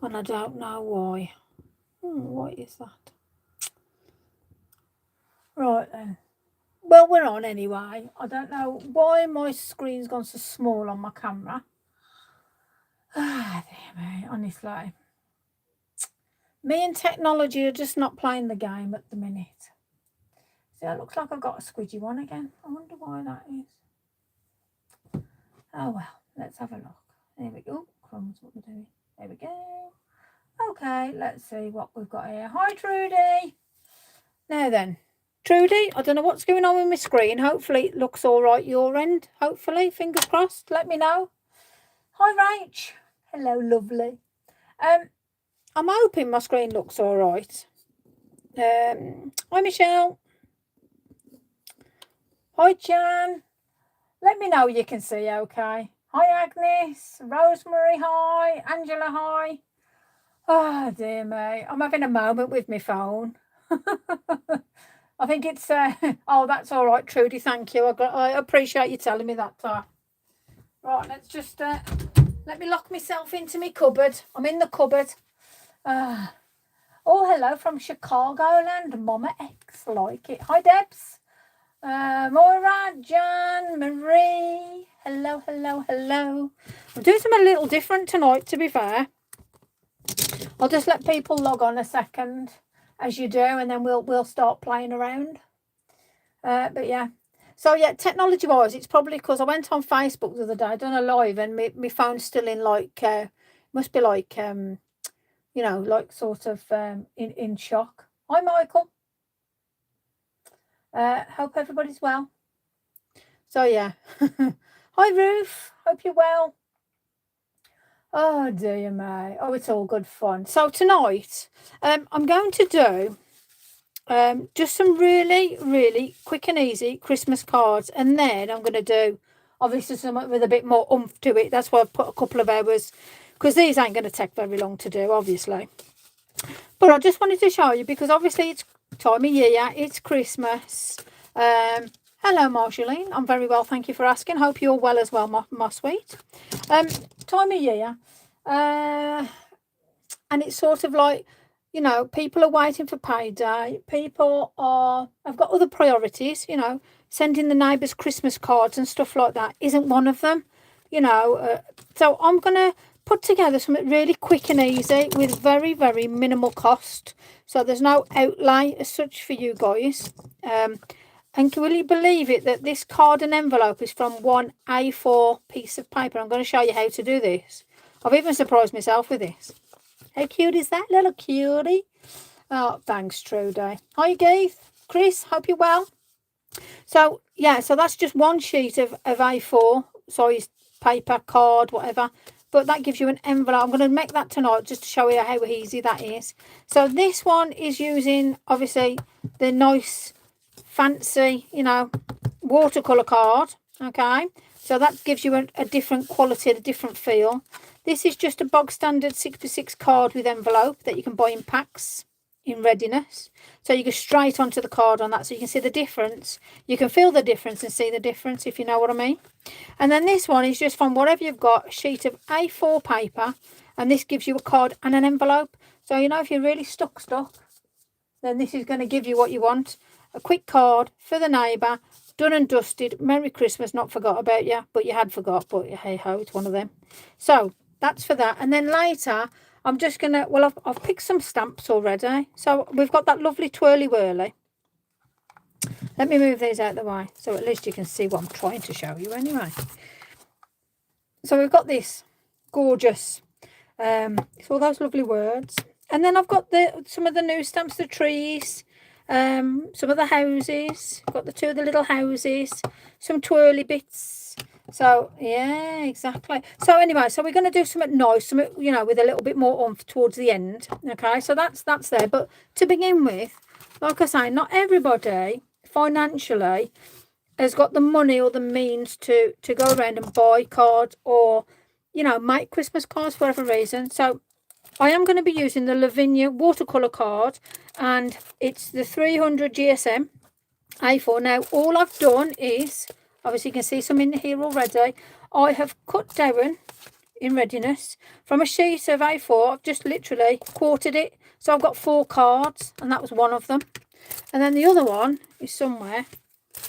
and I don't know why. What is that? Right then. Well, we're on anyway. I don't know why my screen's gone so small on my camera. Ah, dear me, honestly. Me and technology are just not playing the game at the minute. See, it looks like I've got a squidgy one again. I wonder why that is. Oh well, let's have a look. There we go. Crumbs, what we're doing. There we go. Okay, let's see what we've got here. Hi, Trudy. Now then, Trudy, I don't know what's going on with my screen. Hopefully it looks all right your end. Hopefully, fingers crossed. Let me know. Hi, Rach. Hello, lovely. I'm hoping my screen looks all right. Hi, Michelle. Hi, Jan. Let me know you can see okay. Hi, Agnes. Rosemary, hi. Angela, hi. Oh, dear me. I'm having a moment with my phone. I think it's... oh, that's all right, Trudy. Thank you. I appreciate you telling me that. Right, let's just... let me lock myself into my cupboard. I'm in the cupboard. Oh, hello from Chicagoland. Mama X, like it. Hi, Debs. Moira, Jan, Marie. Hello, hello, hello. I'm doing something a little different tonight, to be fair. I'll just let people log on a second, as you do, and then we'll start playing around. But yeah. So yeah, technology-wise, it's probably because I went on Facebook the other day, done a live, and my phone's still in like, must be like, you know, like sort of in shock. Hi, Michael. Hope everybody's well. So yeah. Hi, Ruth. Hope you're well. Oh dear me. Oh, it's all good fun. So tonight, I'm going to do just some really, really quick and easy Christmas cards, and then I'm going to do obviously something with a bit more oomph to it. That's why I've put a couple of hours, because these ain't going to take very long to do, obviously. But I just wanted to show you because obviously it's time of year, it's Christmas. Hello, Marceline. I'm very well, thank you for asking. Hope you're well as well, my sweet. Time of year, and it's sort of like, you know, people are waiting for payday. People have got other priorities, you know, sending the neighbours Christmas cards and stuff like that isn't one of them, you know. So I'm going to put together something really quick and easy with very, very minimal cost. So there's no outlay as such for you guys. And will you believe it that this card and envelope is from one A4 piece of paper? I'm going to show you how to do this. I've even surprised myself with this. How cute is that little cutie? Oh, thanks, Trudy. Hi, Keith. Chris, hope you're well. So, yeah, so that's just one sheet of A4 size paper, card, whatever. But that gives you an envelope. I'm going to make that tonight just to show you how easy that is. So this one is using, obviously, the nice, fancy, you know, watercolour card. Okay. So that gives you a different quality, a different feel. This is just a bog standard 6x6 card with envelope that you can buy in packs in readiness. So you go straight onto the card on that, so you can see the difference. You can feel the difference and see the difference, if you know what I mean. And then this one is just from whatever you've got, a sheet of A4 paper, and this gives you a card and an envelope. So, you know, if you're really stuck, then this is going to give you what you want. A quick card for the neighbour, done and dusted. Merry Christmas, not forgot about you, but you had forgot, but hey ho, it's one of them. So that's for that. And then later, I'm just going to, well, I've picked some stamps already. So we've got that lovely twirly whirly. Let me move these out of the way, so at least you can see what I'm trying to show you anyway. So we've got this gorgeous, it's all those lovely words. And then I've got some of the new stamps, the trees, some of the houses. Got the two of the little houses, some twirly bits. So yeah, exactly. So anyway, so we're going to do something nice, something, you know, with a little bit more oomph towards the end. Okay, so that's there. But to begin with, like I say, not everybody financially has got the money or the means to go around and buy cards or, you know, make Christmas cards for whatever reason. So I am going to be using the Lavinia watercolour card, and it's the 300 GSM A4. Now, all I've done is, obviously you can see some in here already, I have cut down in readiness. From a sheet of A4, I've just literally quartered it. So I've got 4 cards, and that was one of them. And then the other one is somewhere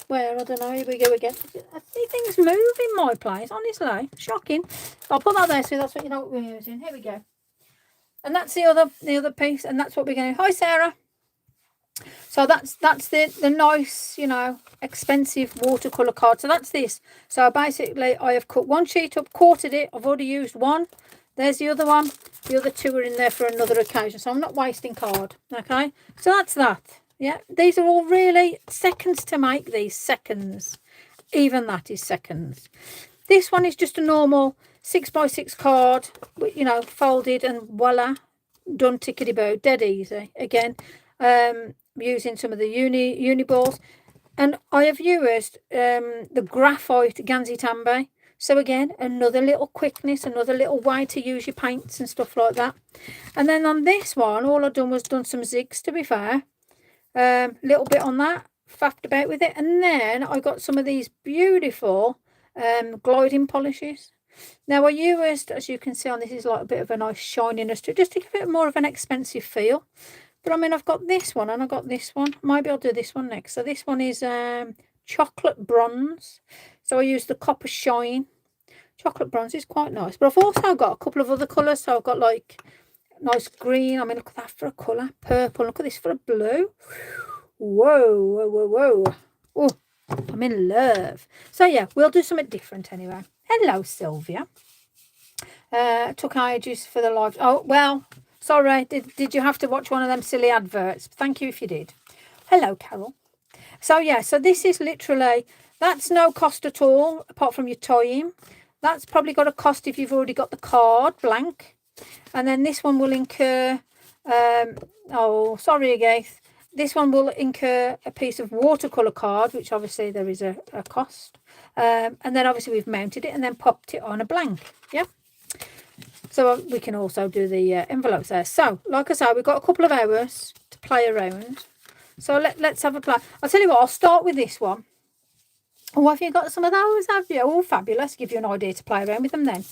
where, I don't know, here we go again. I see things move in my place, honestly. Shocking. I'll put that there so that's what you know what we're using. Here we go. And that's the other piece, and that's what we're going to do. Hi, Sarah. So that's the nice, you know, expensive watercolour card. So that's this. So basically I have cut one sheet up, quartered it. I've already used one. There's the other one. The other 2 are in there for another occasion. So I'm not wasting card. Okay. So that's that. Yeah. These are all really seconds to make these. Seconds. Even that is seconds. This one is just a normal 6x6 card. You know, folded and voila. Done tickety-boo. Dead easy. Again. Using some of the uni balls, and I have used the graphite Gansai Tambi. So again, another little quickness, another little way to use your paints and stuff like that. And then on this one, all I've done was done some zigs, to be fair. Little bit on that, faffed about with it, and then I got some of these beautiful gliding polishes. Now I used, as you can see on this, is like a bit of a nice shininess to it, just to give it more of an expensive feel. But I mean, I've got this one and I've got this one. Maybe I'll do this one next. So this one is chocolate bronze. So I use the copper shine. Chocolate bronze is quite nice. But I've also got a couple of other colours. So I've got like nice green. I mean, look at that for a colour. Purple. Look at this for a blue. Whoa, whoa, whoa, whoa. Oh, I'm in love. So yeah, we'll do something different anyway. Hello, Sylvia. Took ages for the live. Oh, well... Sorry, did you have to watch one of them silly adverts? Thank you if you did. Hello, Carol. So, yeah, so this is literally, that's no cost at all, apart from your time. That's probably got a cost if you've already got the card blank. And then this one will incur, oh, sorry, Agath. This one will incur a piece of watercolour card, which obviously there is a cost. And then obviously we've mounted it and then popped it on a blank. Yeah. So we can also do the envelopes there. So, like I said, we've got a couple of hours to play around. So let's have a play. I'll tell you what, I'll start with this one. Oh, have you got some of those, have you? Oh, fabulous. Give you an idea to play around with them then.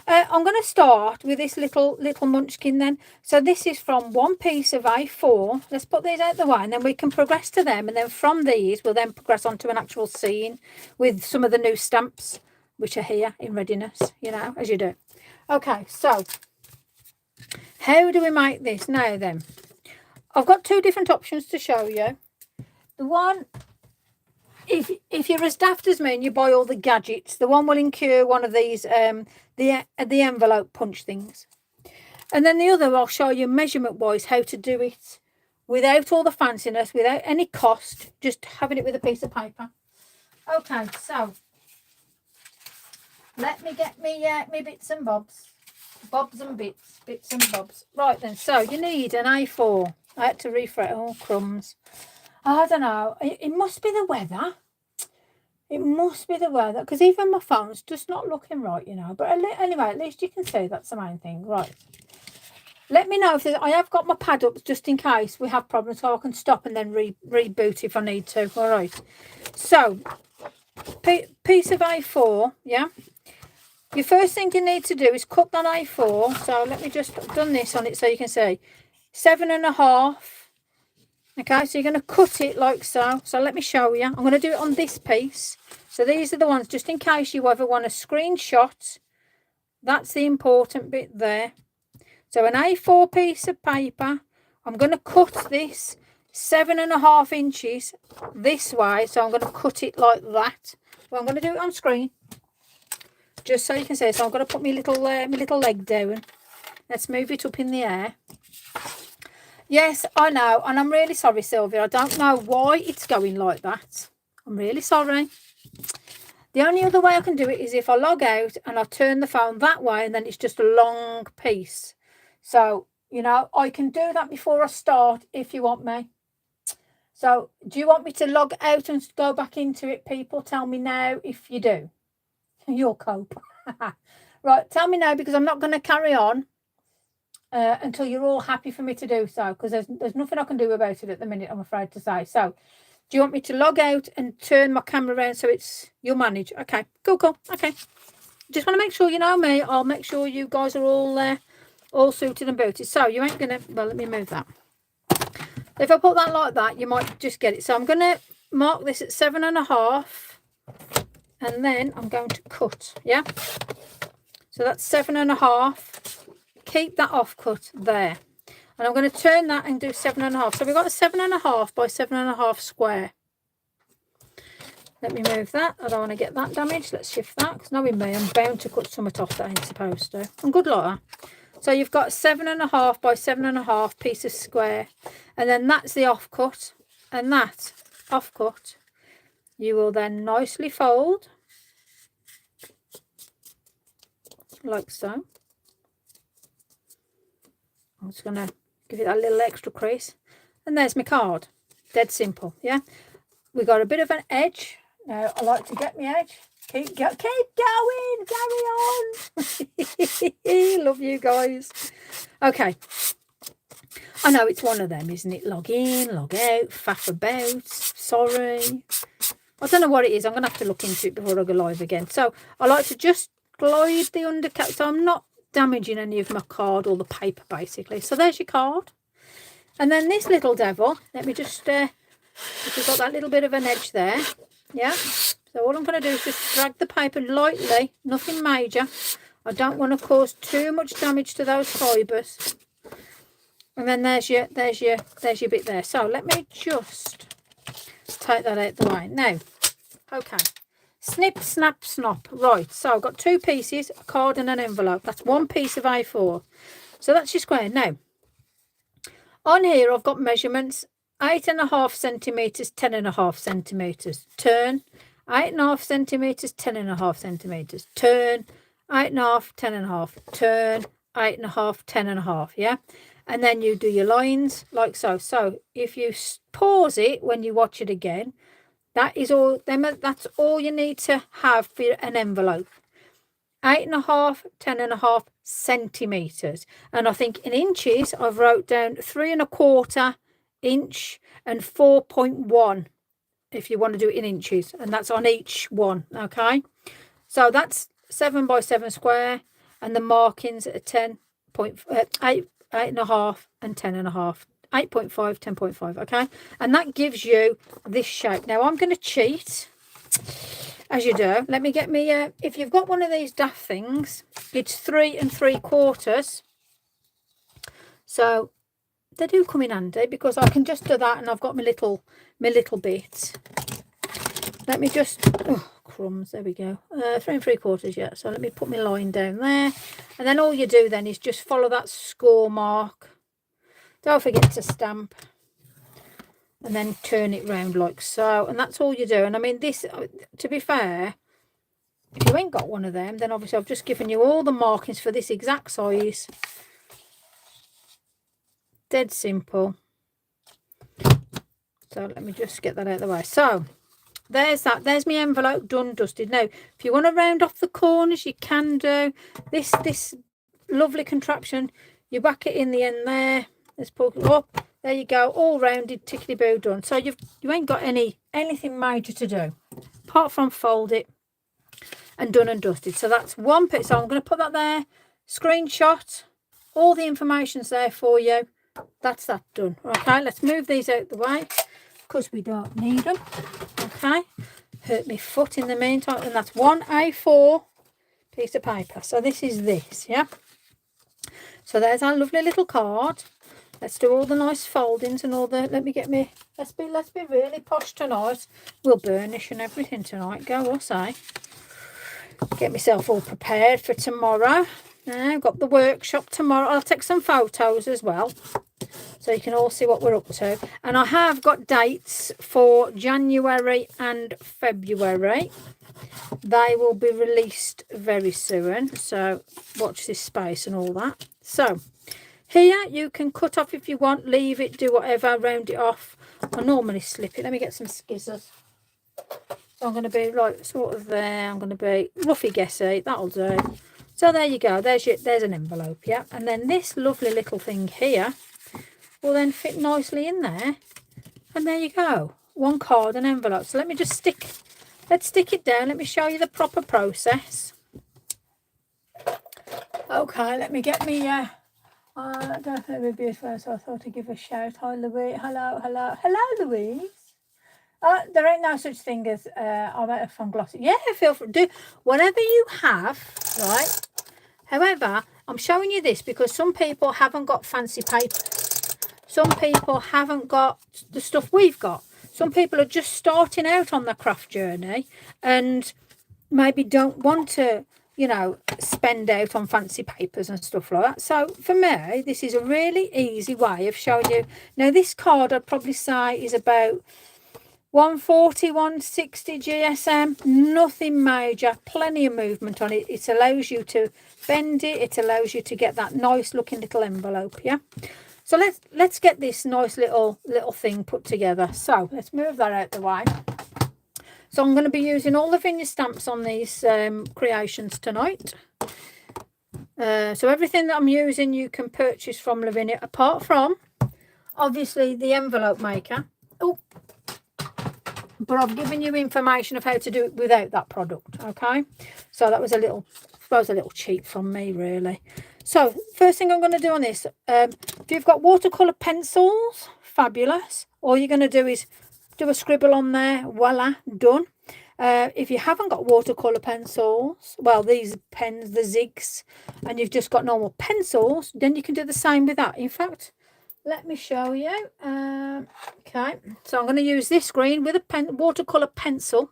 I'm going to start with this little munchkin then. So this is from one piece of A4. Let's put these out the way and then we can progress to them. And then from these, we'll then progress on to an actual scene with some of the new stamps, which are here in readiness, you know, as you do. Okay, so how do we make this now then? I've got 2 different options to show you. The one, if you're as daft as me and you buy all the gadgets, the one will incur one of these, the envelope punch things. And then the other, I'll show you measurement-wise how to do it without all the fanciness, without any cost, just having it with a piece of paper. Okay, so... let me get me bits and bobs. Bobs and bits. Bits and bobs. Right then, so you need an A4. I had to refresh. Oh, crumbs. I don't know. It must be the weather. It must be the weather. Because even my phone's just not looking right, you know. But anyway, at least you can see that's the main thing. Right. Let me know if I have got my pad up just in case we have problems. So I can stop and then reboot if I need to. All right. So, piece of A4, yeah. Your first thing you need to do is cut that A4. So let me just done this on it so you can see 7.5. Okay, so you're going to cut it like so. So let me show you. I'm going to do it on this piece. So these are the ones just in case you ever want a screenshot. That's the important bit there. So an A4 piece of paper. I'm going to cut this 7.5 inches this way. So I'm going to cut it like that. Well, I'm going to do it on screen. Just so you can see. So I'm going to put my little leg down. Let's move it up in the air. Yes, I know. And I'm really sorry, Sylvia. I don't know why it's going like that. I'm really sorry. The only other way I can do it is if I log out and I turn the phone that way and then it's just a long piece. So, you know, I can do that before I start if you want me. So, do you want me to log out and go back into it, people? Tell me now if you do. You'll cope. Right, tell me now because I'm not going to carry on until you're all happy for me to do so because there's nothing I can do about it at the minute, I'm afraid to say. So, do you want me to log out and turn my camera around so it's you'll manage? Okay, cool. Okay. just want to make sure, you know me, I'll make sure you guys are all suited and booted. So you ain't gonna, well, let me move that. If I put that like that, you might just get it. So I'm gonna mark this at 7.5, and then I'm going to cut. Yeah, so that's 7.5. Keep that off cut there, and I'm going to turn that and do 7.5. So we've got a 7.5 by 7.5 square. Let me move that. I don't want to get that damaged. Let's shift that, because knowing me, I'm bound to cut something off that I ain't supposed to. I'm good like that. So you've got 7.5 by 7.5 piece of square, and then that's the offcut, and that offcut you will then nicely fold like so. I'm just going to give it that little extra crease, and there's my card. Dead simple. Yeah, we got a bit of an edge. Now I like to get my edge. Keep going, carry on. Love you guys. Okay, I know it's one of them, isn't it? Log in, log out, faff about, sorry. I don't know what it is. I'm going to have to look into it before I go live again. So I like to just glide the undercut, so I'm not damaging any of my card or the paper, basically. So there's your card. And then this little devil, let me just, if you've got that little bit of an edge there, yeah. So all I'm going to do is just drag the paper lightly, nothing major. I don't want to cause too much damage to those fibres. And then there's your bit there. So let me just take that out the way. Now, okay. Snip, snap, snap. Right, so I've got 2 pieces, a card and an envelope. That's 1 piece of A4. So that's your square. Now, on here I've got measurements, 8.5 centimetres, 10.5 centimetres. Turn, 8.5 centimetres, 10.5 centimetres. Turn, 8.5, 10.5. Turn, 8.5, 10.5. Yeah, and then you do your lines like so. So if you pause it when you watch it again, that's all you need to have for an envelope. 8.5, 10.5 centimetres. And I think in inches, I've wrote down 3.25 inch and 4.1 if you want to do it in inches, and that's on each one. Okay, so that's 7 by 7 square, and the markings are 8.5 and 10.5. 8.5, 10.5. Okay, and that gives you this shape. Now I'm going to cheat, as you do. Let me get me if you've got one of these daft things, it's 3 3/4. So they do come in handy, because I can just do that, and I've got my little bit. Let me just, oh crumbs, there we go. 3 3/4, yeah. So let me put my line down there, and then all you do then is just follow that score mark. Don't forget to stamp, and then turn it round like so, and that's all you do. And I mean, this, to be fair, if you ain't got one of them, then obviously I've just given you all the markings for this exact size. Dead simple. So let me just get that out of the way. So there's that. There's my envelope done, dusted. Now, if you want to round off the corners, you can do this lovely contraption. You whack it in the end there. Let's pull it up. There you go, all rounded, tickety-boo done. So you ain't got anything major to do apart from fold it, and done and dusted. So that's 1 piece. So I'm going to put that there, screenshot, all the information's there for you. That's that done. Okay, let's move these out the way, because we don't need them. Okay, hurt my foot in the meantime. And that's 1 A4 piece of paper. So this is this, yeah. So there's our lovely little card. Let's do all the nice foldings and all the, let me get me, let's be really posh tonight. We'll burnish and everything tonight, go us, eh? Get myself all prepared for tomorrow. Now, I've got the workshop tomorrow. I'll take some photos as well, so you can all see what we're up to. And I have got dates for January and February. They will be released very soon, so watch this space and all that. So here you can cut off if you want, leave it, do whatever, round it off. I normally slip it. Let me get some scissors. So I'm going to be like sort of there. I'm going to be roughy guessy. That'll do. So there you go. There's an envelope, yeah. And then this lovely little thing here will then fit nicely in there. And there you go. 1 card and envelope. So let me just let's stick it down. Let me show you the proper process. Okay, let me get me, definitely be first, so I thought I'd give a shout. Hi, Louise. Hello, Louise. There ain't no such thing as, I might have fun glossy. Yeah, feel free, do whatever you have, right? However, I'm showing you this because some people haven't got fancy paper. Some people haven't got the stuff we've got. Some people are just starting out on their craft journey and maybe don't want to, you know, spend out on fancy papers and stuff like that. So for me, this is a really easy way of showing you. Now, this card I'd probably say is about 140, 160 GSM, nothing major, plenty of movement on it. It allows you to bend it. It allows you to get that nice looking little envelope, yeah? So let's get this nice little thing put together. So let's move that out the way. So I'm going to be using all the Lavinia stamps on these creations tonight. So everything that I'm using you can purchase from Lavinia, apart from obviously the envelope maker. Oh, but I've given you information of how to do it without that product, okay? So that was a little, I suppose, a little cheap from me, really. So first thing I'm going to do on this, if you've got watercolour pencils, fabulous. All you're going to do is do a scribble on there, voila, done. If you haven't got watercolour pencils, well, these pens, the zigs, and you've just got normal pencils, then you can do the same with that. In fact, let me show you. Okay, so I'm going to use this green with a watercolour pencil,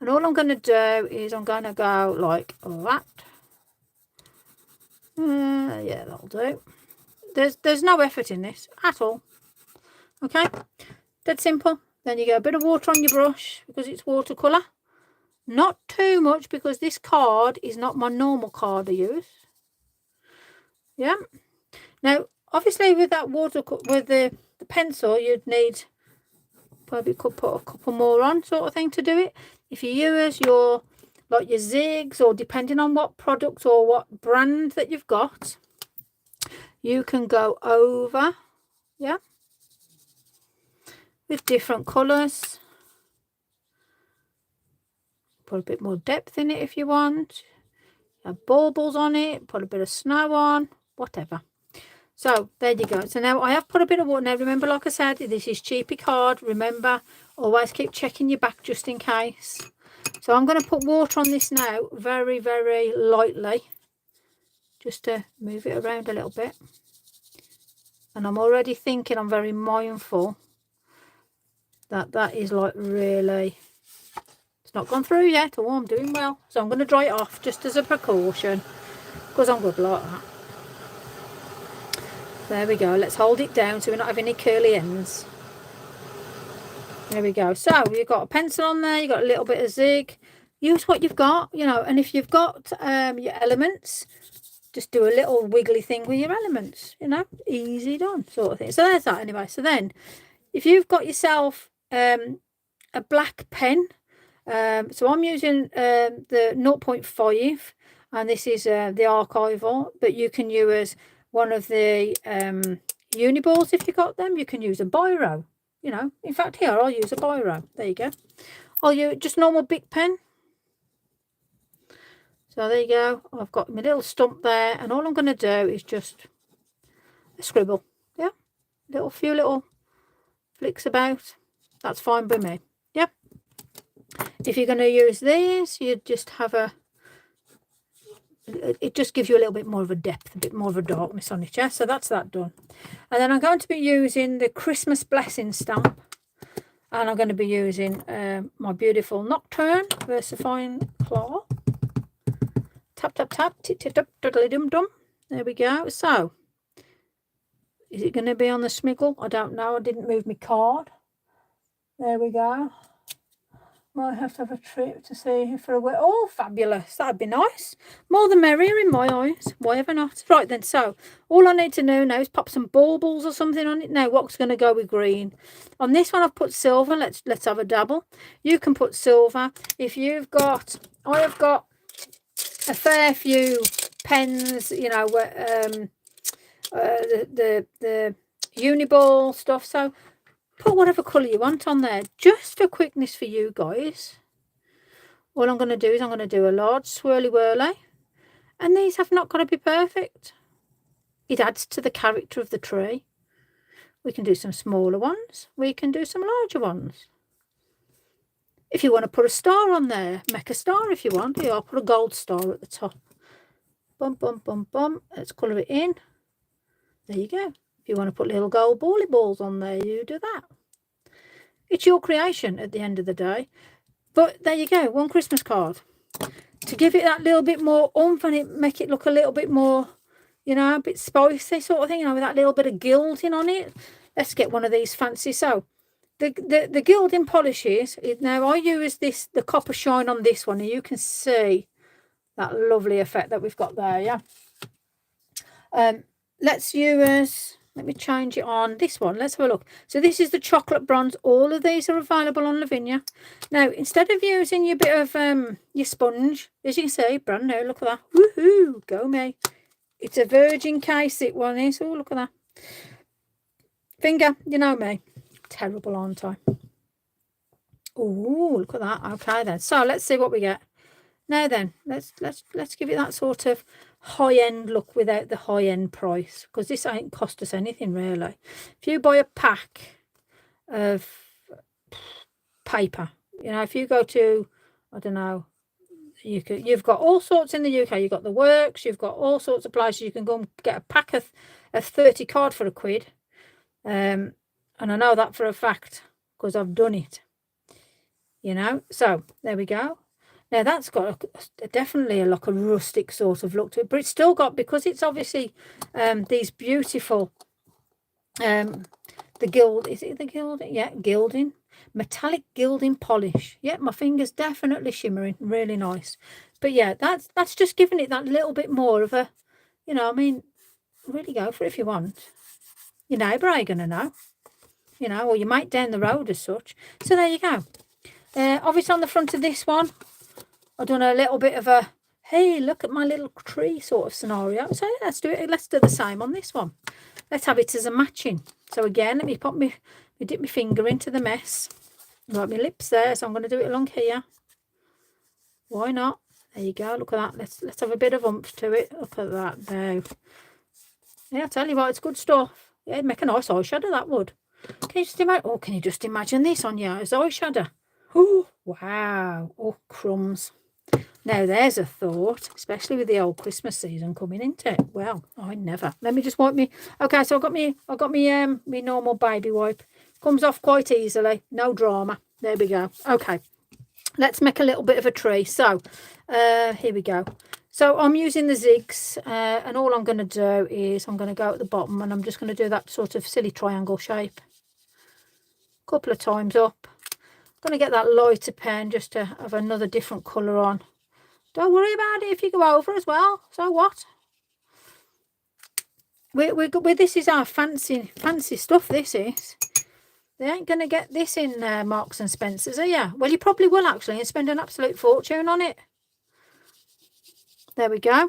and all I'm going to do is I'm going to go like that. Yeah, that'll do. There's no effort in this at all. Okay, dead simple. Then you get a bit of water on your brush because it's watercolour. Not too much because this card is not my normal card I use. Yeah. Now, obviously, with that with the pencil, you'd need, probably could put a couple more on, sort of thing, to do it. If you use your, like your zigs, or depending on what product or what brand that you've got, you can go over, yeah, with different colours. Put a bit more depth in it if you want. Have baubles on it, put a bit of snow on, whatever. So there you go. So now I have put a bit of water. Now remember, like I said, this is cheapy card. Remember, always keep checking your back just in case. So I'm going to put water on this now, very, very lightly, just to move it around a little bit. And I'm already thinking, I'm very mindful that that is like really, it's not gone through yet. Oh, I'm doing well. So I'm going to dry it off just as a precaution, because I'm good like that. There we go. Let's hold it down so we're not having any curly ends. There we go. So you've got a pencil on there. You've got a little bit of zig. Use what you've got, you know. And if you've got your elements, just do a little wiggly thing with your elements, you know. Easy done, sort of thing. So there's that anyway. So then, if you've got yourself a black pen, so I'm using the 0.5, and this is the archival, but you can use one of the uniballs if you got them. You can use a biro, you know. In fact, here I'll use a biro. There you go. I'll use just normal big pen. So there you go. I've got my little stump there, and all I'm going to do is just a scribble. Yeah, few little flicks about. That's fine by me. Yep. If you're going to use these, you just have a, it just gives you a little bit more of a depth, a bit more of a darkness on it. Yeah, so that's that done. And then I'm going to be using the Christmas blessing stamp, and I'm going to be using my beautiful Nocturne versifying claw. Tap tap tap, tit tit up, diddly dum dum. There we go. So is it going to be on the smiggle? I don't know. I didn't move my card. There we go. Might have to have a trip to see for a way. Oh, fabulous. That'd be nice. More the merrier in my eyes. Why ever not? Right then, so all I need to know now is pop some baubles or something on it. Now, what's going to go with green? On this one, I've put silver. Let's have a dabble. You can put silver. If you've got, I have got a fair few pens, you know, the uniball stuff. So put whatever colour you want on there, just for quickness for you guys. All I'm going to do is I'm going to do a large swirly whirly, And these have not got to be perfect. It adds to the character of the tree. We can do some smaller ones. We can do some larger ones. If you want to put a star on there, make a star if you want. Here, I'll put a gold star at the top. Bum, bum, bum, bum. Let's colour it in. There you go. If you want to put little gold bally balls on there, you do that. It's your creation at the end of the day. But there you go, one Christmas card. To give it that little bit more oomph and make it look a little bit more, you know, a bit spicy sort of thing, you know, with that little bit of gilding on it. Let's get one of these fancy. So the gilding polishes, now I use this, the copper shine on this one, and you can see that lovely effect that we've got there, yeah. Let's use, let me change it on this one. Let's have a look. So this is the chocolate bronze. All of these are available on Lavinia. Now, instead of using your bit of your sponge, as you can see, brand new, look at that. Woohoo, go me. It's a virgin case, it one is. Oh, look at that. Finger, you know me. Terrible, aren't I? Oh, look at that. Okay then. So let's see what we get. Now then, let's give it that sort of high-end look without the high-end price, because this ain't cost us anything really. If you buy a pack of paper, you know, if you go to, I don't know, you've got all sorts in the UK. You've got the works, you've got all sorts of places you can go and get a pack of 30 card for £1. And I know that for a fact because I've done it, you know. So there we go. Now that's got definitely like a rustic sort of look to it, but it's still got, because it's obviously these beautiful the gild, is it the gilding? Yeah, gilding, metallic gilding polish. Yeah, my finger's definitely shimmering, really nice. But yeah, that's just giving it that little bit more of a, you know, I mean, really go for it if you want. Your neighbour ain't gonna know, you know, or your mate down the road as such. So there you go. Obviously on the front of this one, I've done a little bit of a, hey, look at my little tree sort of scenario. So let's do it. Let's do the same on this one. Let's have it as a matching. So again, let me pop me dip my finger into the mess. Got my lips there, so I'm going to do it along here. Why not? There you go. Look at that. Let's have a bit of oomph to it. Look at that now. Yeah, I tell you what, it's good stuff. Yeah, it'd make a nice eyeshadow, that would. Can you just imagine? Oh, can you just imagine this on your eyeshadow? Oh, wow. Oh, crumbs. Now there's a thought, especially with the old Christmas season coming into it. Well, I never. Let me just wipe me. Okay, so I got me me normal baby wipe. Comes off quite easily. No drama. There we go. Okay, let's make a little bit of a tree. So here we go. So I'm using the zigs, and all I'm going to do is I'm going to go at the bottom, and I'm just going to do that sort of silly triangle shape a couple of times up. I'm going to get that lighter pen just to have another different colour on. Don't worry about it if you go over as well. So what? This is our fancy stuff. This is. They ain't going to get this in Marks and Spencer's, are you? Well, you probably will actually, and spend an absolute fortune on it. There we go.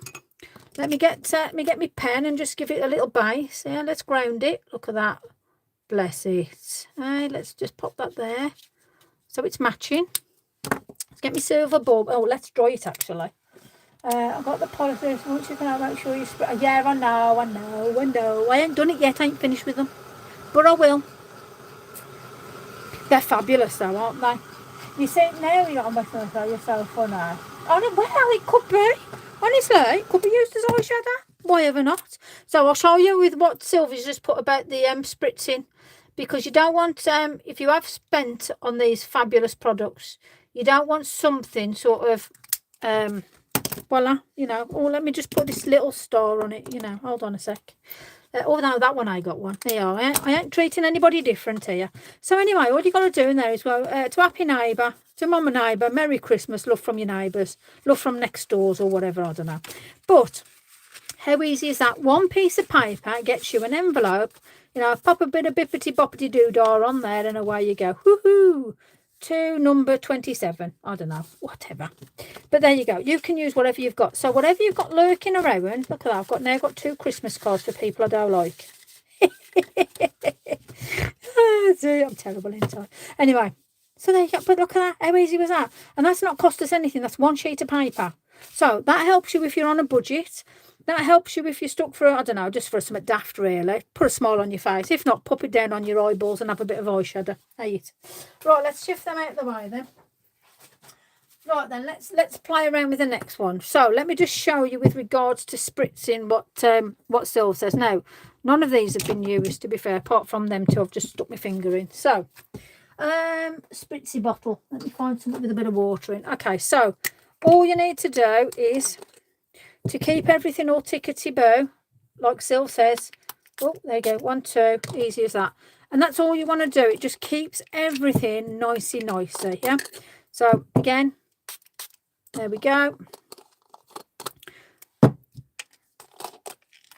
Let me get my pen and just give it a little base. Yeah, let's ground it. Look at that. Bless it. Hey, let's just pop that there, so it's matching. Let's get my silver bulb. Oh, let's dry it actually. I've got the polishers. Once you can make sure you spray. Yeah, I know. I ain't done it yet. I ain't finished with them, but I will. They're fabulous though, aren't they? You see, now you're almost going to throw yourself on now. Oh, well, it could be. Honestly, it could be used as eyeshadow. Why ever not? So I'll show you with what Sylvia's just put about the spritzing, because you don't want, if you have spent on these fabulous products, you don't want something sort of, voila, you know. Oh, let me just put this little star on it, you know. Hold on a sec. Oh, no, that one I got one. There you are. I ain't treating anybody different here. So anyway, all you got to do in there is, well, to happy neighbour, to mum and neighbour, Merry Christmas, love from your neighbours, love from next doors or whatever, I don't know. But how easy is that? One piece of paper gets you an envelope, you know, pop a bit of bippity boppity doodah on there and away you go. Woohoo! To number 27. I don't know, whatever. But there you go. You can use whatever you've got. So whatever you've got lurking around, look at that. I've now got 2 Christmas cards for people I don't like. Oh, dear, I'm terrible inside. Anyway, so there you go. But look at that. How easy was that? And that's not cost us anything. That's one sheet of paper. So that helps you if you're on a budget. That helps you if you're stuck for, I don't know, just for something daft, really. Put a smile on your face. If not, pop it down on your eyeballs and have a bit of eyeshadow. Right, let's shift them out of the way then. Right then, let's play around with the next one. So let me just show you with regards to spritzing what Syl says. Now, none of these have been used, to be fair, apart from them two I've just stuck my finger in. So, spritzy bottle. Let me find something with a bit of water in. Okay, so all you need to do is to keep everything all tickety-boo, like Syl says. Oh, there you go. 1, 2, easy as that. And that's all you want to do. It just keeps everything nicey, yeah? So, again, there we go.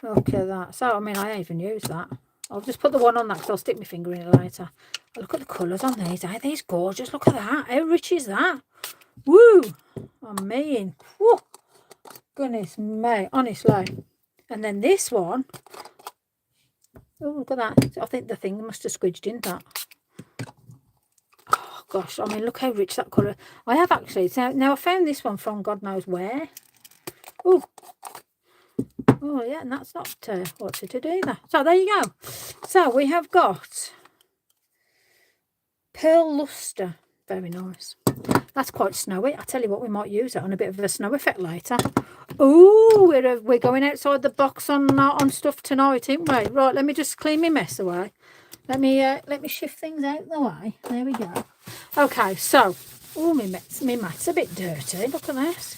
Look at that. So, I mean, I ain't even use that. I'll just put the one on that because I'll stick my finger in it later. Look at the colours on these. Aren't these gorgeous? Look at that. How rich is that? Woo! I mean, whoo! Goodness me, honestly. And then this one. Oh, look at that. I think the thing must have squidged in that. Oh, gosh. I mean, look how rich that colour. I have actually. Now, I found this one from God knows where. Oh. Oh, yeah, and that's not what's it to do either. So, there you go. So, we have got Pearl Luster. Very nice. That's quite snowy. I tell you what, we might use it on a bit of a snow effect later. Ooh, we're going outside the box on stuff tonight, ain't we? Right, let me just clean my mess away. Let me shift things out the way. There we go. Okay, so, oh, my mat's a bit dirty. Look at this.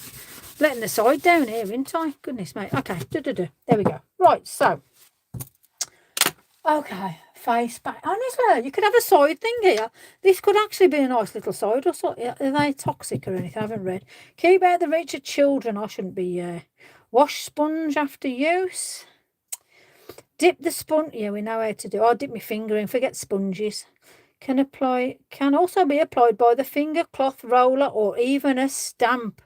Letting the side down here, ain't I? Goodness me. Okay, there we go. Right, so, okay. Face back. Honestly, you could have a side thing here. This could actually be a nice little side or something. Are they toxic or anything? I haven't read. Keep out the reach of children. I shouldn't be. Wash sponge after use. Dip the sponge. Yeah, we know how to do. I'll dip my finger in. Forget sponges. Can also be applied by the finger, cloth, roller, or even a stamp.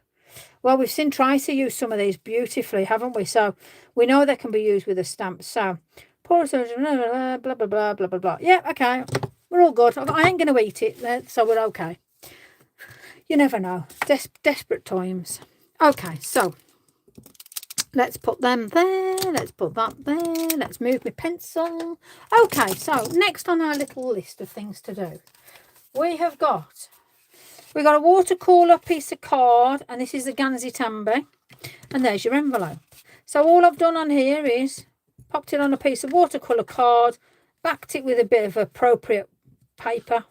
Well, we've seen Tracy use some of these beautifully, haven't we? So we know they can be used with a stamp. So. Blah, blah, blah, blah, blah, blah, blah. Yeah, okay. We're all good. I ain't going to eat it, so we're okay. You never know. Desperate times. Okay, so let's put them there. Let's put that there. Let's move my pencil. Okay, so next on our little list of things to do, we've got a watercolour piece of card, and this is the Gansai Tambi, and there's your envelope. So all I've done on here is popped it on a piece of watercolour card, backed it with a bit of appropriate paper.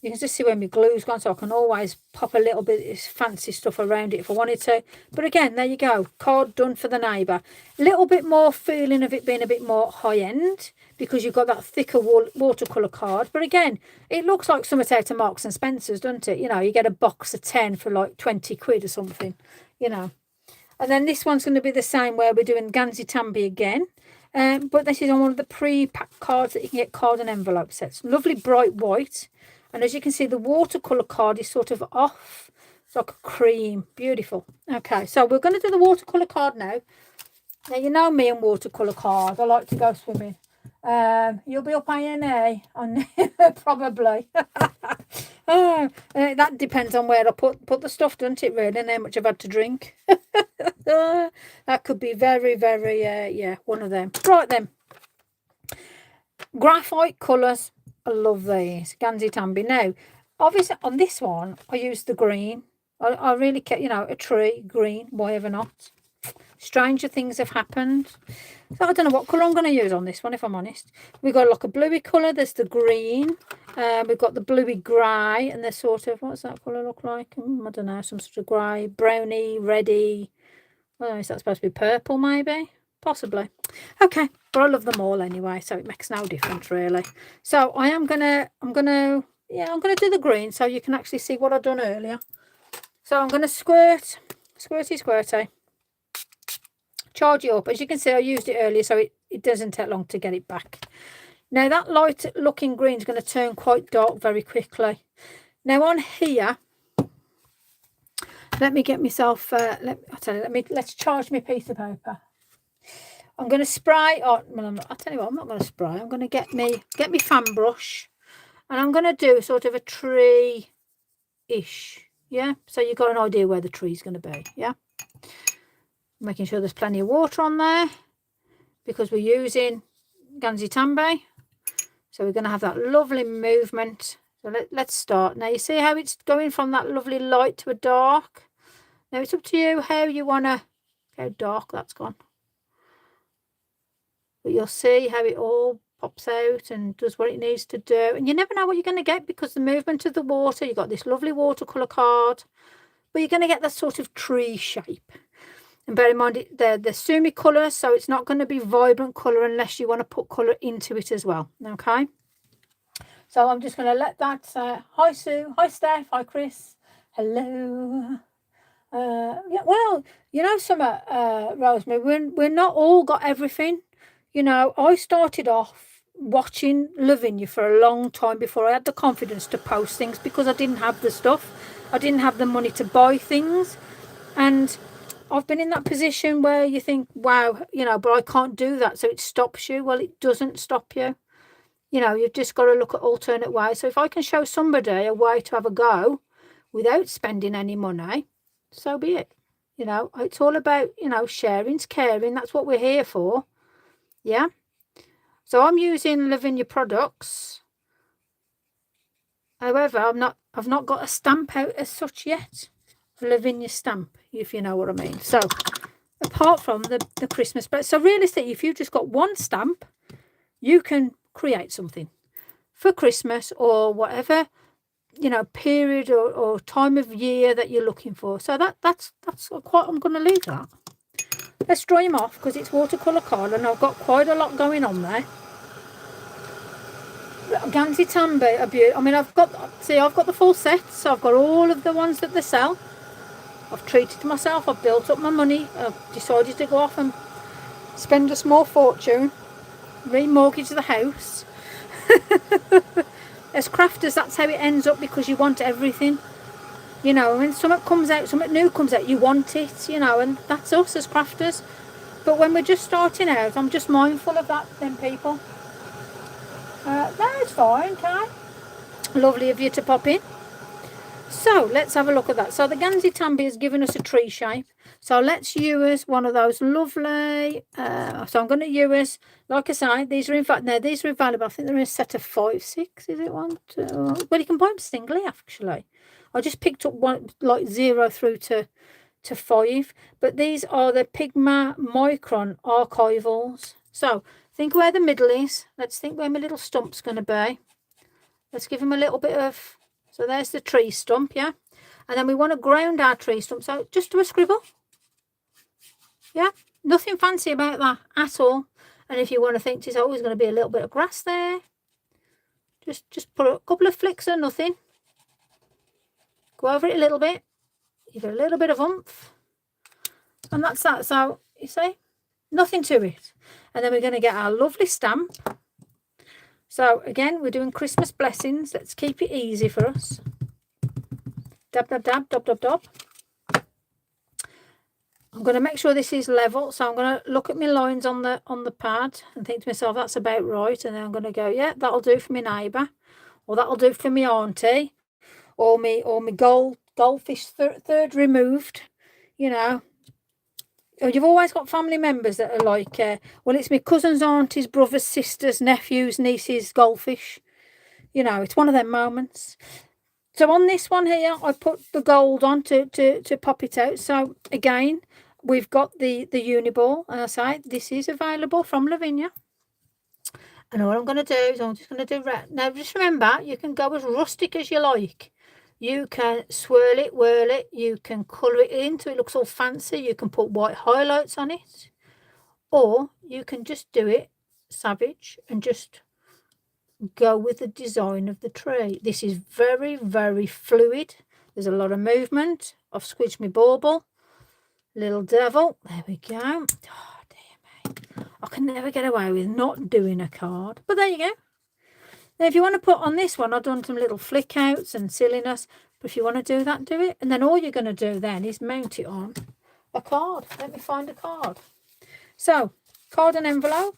You can just see where my glue's gone, so I can always pop a little bit of this fancy stuff around it if I wanted to. But again, there you go. Card done for the neighbour. A little bit more feeling of it being a bit more high-end because you've got that thicker watercolour card. But again, it looks like something out of Marks and Spencer's, doesn't it? You know, you get a box of 10 for like 20 quid or something, you know. And then this one's going to be the same where we're doing Gansai Tambi again. But this is on one of the pre-packed cards that you can get card and envelope sets. Lovely bright white. And as you can see, the watercolour card is sort of off. It's like a cream. Beautiful. Okay, so we're going to do the watercolour card now. Now, you know me and watercolour cards. I like to go swimming. You'll be up A&A on probably. That depends on where I put the stuff, doesn't it, really, and how much I've had to drink. That could be very, very, yeah, one of them. Right then. Graphite colours. I love these. Gansai Tambi. Now, obviously, on this one, I used the green. I really kept, you know, a tree, green, why ever not. Stranger things have happened. So I don't know what colour I'm going to use on this one, if I'm honest. We've got like a bluey colour. There's the green. We've got the bluey grey. And there's sort of, what's that colour look like? I don't know, some sort of grey, browny, reddy. Well, is that supposed to be purple, maybe? Possibly. Okay, but I love them all anyway, so it makes no difference, really. So I'm gonna do the green so you can actually see what I've done earlier. So I'm going to squirty, charge it up. As you can see, I used it earlier, so it doesn't take long to get it back. Now, that light looking green is going to turn quite dark very quickly. Now, on here, let me get myself, let's charge my piece of paper. I'm going to spray, I'll tell you what, I'm not going to spray. I'm going to get me fan brush, and I'm going to do sort of a tree-ish. Yeah, so you've got an idea where the tree's going to be, yeah? Making sure there's plenty of water on there because we're using Gansai Tambi. So we're going to have that lovely movement. So let's start. Now you see how it's going from that lovely light to a dark. Now it's up to you how you want to go dark. That's gone. But you'll see how it all pops out and does what it needs to do. And you never know what you're going to get because the movement of the water, you've got this lovely watercolour card, but you're going to get that sort of tree shape. And bear in mind, they're sumi colours, so it's not going to be vibrant colour unless you want to put colour into it as well. Okay. So I'm just going to let that. Hi Sue, hi Steph, hi Chris, hello. Yeah, well, you know, Rosemary, we're not all got everything. You know, I started off watching Lavinia for a long time before I had the confidence to post things because I didn't have the stuff. I didn't have the money to buy things, and I've been in that position where you think, wow, you know, but I can't do that, so it stops you. Well, it doesn't stop you. You know, you've just got to look at alternate ways. So if I can show somebody a way to have a go without spending any money, so be it. You know, it's all about, you know, sharing's caring. That's what we're here for. Yeah. So I'm using Lavinia products. However, I've not got a stamp out as such yet. Lavinia stamp, if you know what I mean. So apart from the Christmas, but so realistically, if you've just got one stamp, you can create something for Christmas or whatever, you know, period or time of year that you're looking for. So that's quite, I'm going to leave that. Let's dry them off because it's watercolour card and I've got quite a lot going on there. Gansai Tambi are beautiful. I mean, I've got the full set, so I've got all of the ones that they sell. I've treated myself, I've built up my money, I've decided to go off and spend a small fortune, remortgage the house. As crafters, that's how it ends up because you want everything. You know, when something comes out, something new comes out, you want it, you know, and that's us as crafters. But when we're just starting out, I'm just mindful of that, then people. No, it's fine, okay. Lovely of you to pop in. So let's have a look at that. So the Gansai Tambi has given us a tree shape. So let's use one of those lovely. So I'm going to use, like I say, these are in fact, now these are available. I think they're in a set of 5, 6. Is it 1, 2? Well, you can buy them singly actually. I just picked up one like 0 through to 5. But these are the Pigma Micron archivals. So think where the middle is. Let's think where my little stump's going to be. Let's give him a little bit of. So there's the tree stump, yeah? And then we want to ground our tree stump. So just do a scribble. Yeah? Nothing fancy about that at all. And if you want to think there's always going to be a little bit of grass there, just put a couple of flicks or nothing. Go over it a little bit. Give it a little bit of oomph. And that's that. So, you see? Nothing to it. And then we're going to get our lovely stamp. So again, we're doing Christmas blessings. Let's keep it easy for us. Dab, dab, dab, dab, dab, dab. I'm going to make sure this is level. So I'm going to look at my lines on the pad and think to myself, that's about right. And then I'm going to go, yeah, that'll do for my neighbour, or that'll do for my auntie, or me goldfish third removed. You know, you've always got family members that are like, well, it's my cousins, aunties, brothers, sisters, nephews, nieces, goldfish. You know, it's one of them moments. So on this one here, I put the gold on to pop it out. So again, we've got the Uniball. And I say, this is available from Lavinia. And all I'm going to do is I'm just going to do red. Now, just remember, you can go as rustic as you like. You can swirl it, whirl it. You can colour it in so it looks all fancy. You can put white highlights on it. Or you can just do it savage and just go with the design of the tree. This is very, very fluid. There's a lot of movement. I've squidged my bauble. Little devil. There we go. Oh, dear me. I can never get away with not doing a card. But there you go. Now, if you want to put on this one, I've done some little flick outs and silliness. But if you want to do that, do it. And then all you're going to do then is mount it on a card. Let me find a card. So, card and envelope.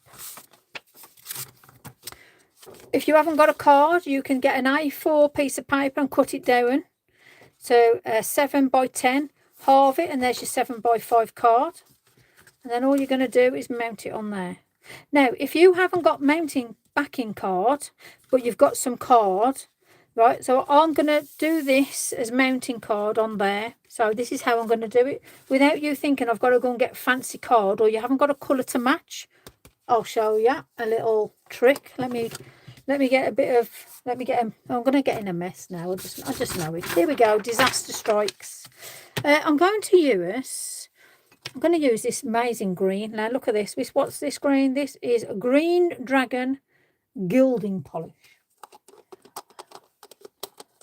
If you haven't got a card, you can get an A4 piece of paper and cut it down. So, 7 by 10. halve it, and there's your 7x5 card. And then all you're going to do is mount it on there. Now, if you haven't got mounting backing card, but you've got some card, right, so I'm going to do this as mounting card on there. So this is how I'm going to do it without you thinking I've got to go and get fancy card or you haven't got a colour to match. I'll show you a little trick. Let me get a bit of, I'm going to get in a mess now. I just know it. Here we go. Disaster strikes. I'm going to use this amazing green. Now look at this. What's this green? This is a green dragon gilding polish.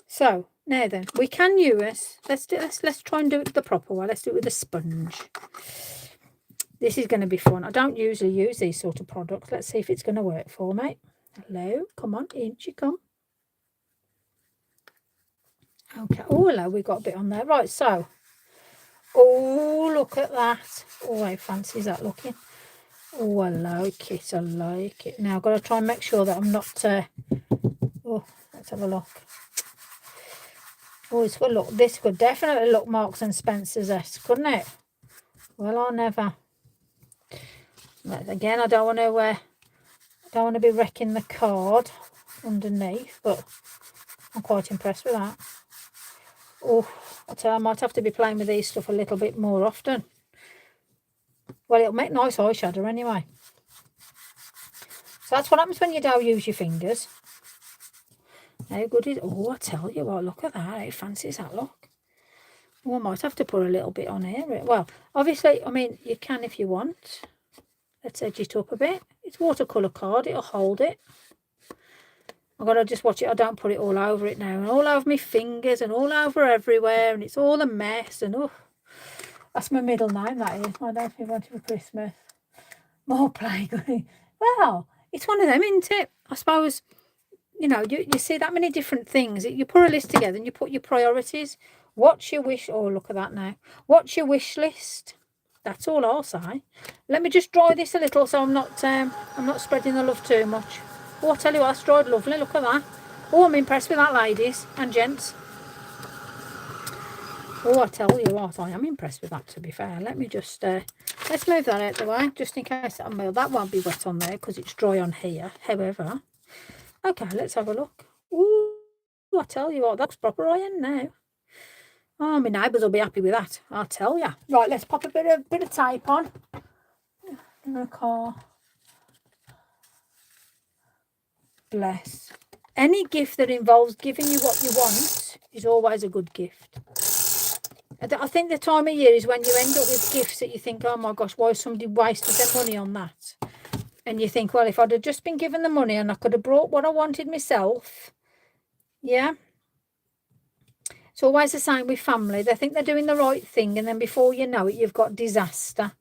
So now then, we can use, let's try and do it the proper way. Let's do it with a sponge. This is going to be fun. I don't usually use these sort of products. Let's see if it's going to work for me. Hello, come on, in you come. Okay. Oh, hello, we've got a bit on there. Right, so. Oh, look at that. Oh, how fancy is that looking? Oh, I like it. I like it. Now, I've got to try and make sure that I'm not... oh, let's have a look. Oh, it's good. Look, this could definitely look Marks and Spencer's-esque, couldn't it? Well, I never. Again, I don't want to be wrecking the card underneath, but I'm quite impressed with that. Oh, I tell you, I might have to be playing with these stuff a little bit more often. Well, it'll make nice eyeshadow anyway. So that's what happens when you don't use your fingers. How good is... Oh, I tell you what, look at that. How fancy does that look? Oh, I might have to put a little bit on here. Well, obviously, I mean, you can if you want. Let's edge it up a bit. It's watercolour card. It'll hold it. I've got to just watch it. I don't put it all over it now. And all over my fingers and all over everywhere. And it's all a mess. And oh, that's my middle name, that is. I don't think I want it for Christmas. More plague. Well, it's one of them, isn't it? I suppose, you know, you see that many different things. You put a list together and you put your priorities. What's your wish? Oh, look at that now. What's your wish list? That's all I'll say. Let me just dry this a little so I'm not spreading the love too much. Oh, I tell you what, that's dried lovely. Look at that. Oh, I'm impressed with that, ladies and gents. Oh, I tell you what, I am impressed with that, to be fair. Let me just, let's move that out of the way, just in case that won't be wet on there because it's dry on here. However, okay, let's have a look. Oh, I tell you what, that's proper iron now. Oh, my neighbours will be happy with that, I'll tell you. Right, let's pop a bit of tape on. In the car. Bless. Any gift that involves giving you what you want is always a good gift. I think the time of year is when you end up with gifts that you think, oh my gosh, why somebody wasted their money on that? And you think, well, if I'd have just been given the money and I could have brought what I wanted myself, yeah. It's always the same with family. They think they're doing the right thing, and then before you know it, you've got disaster.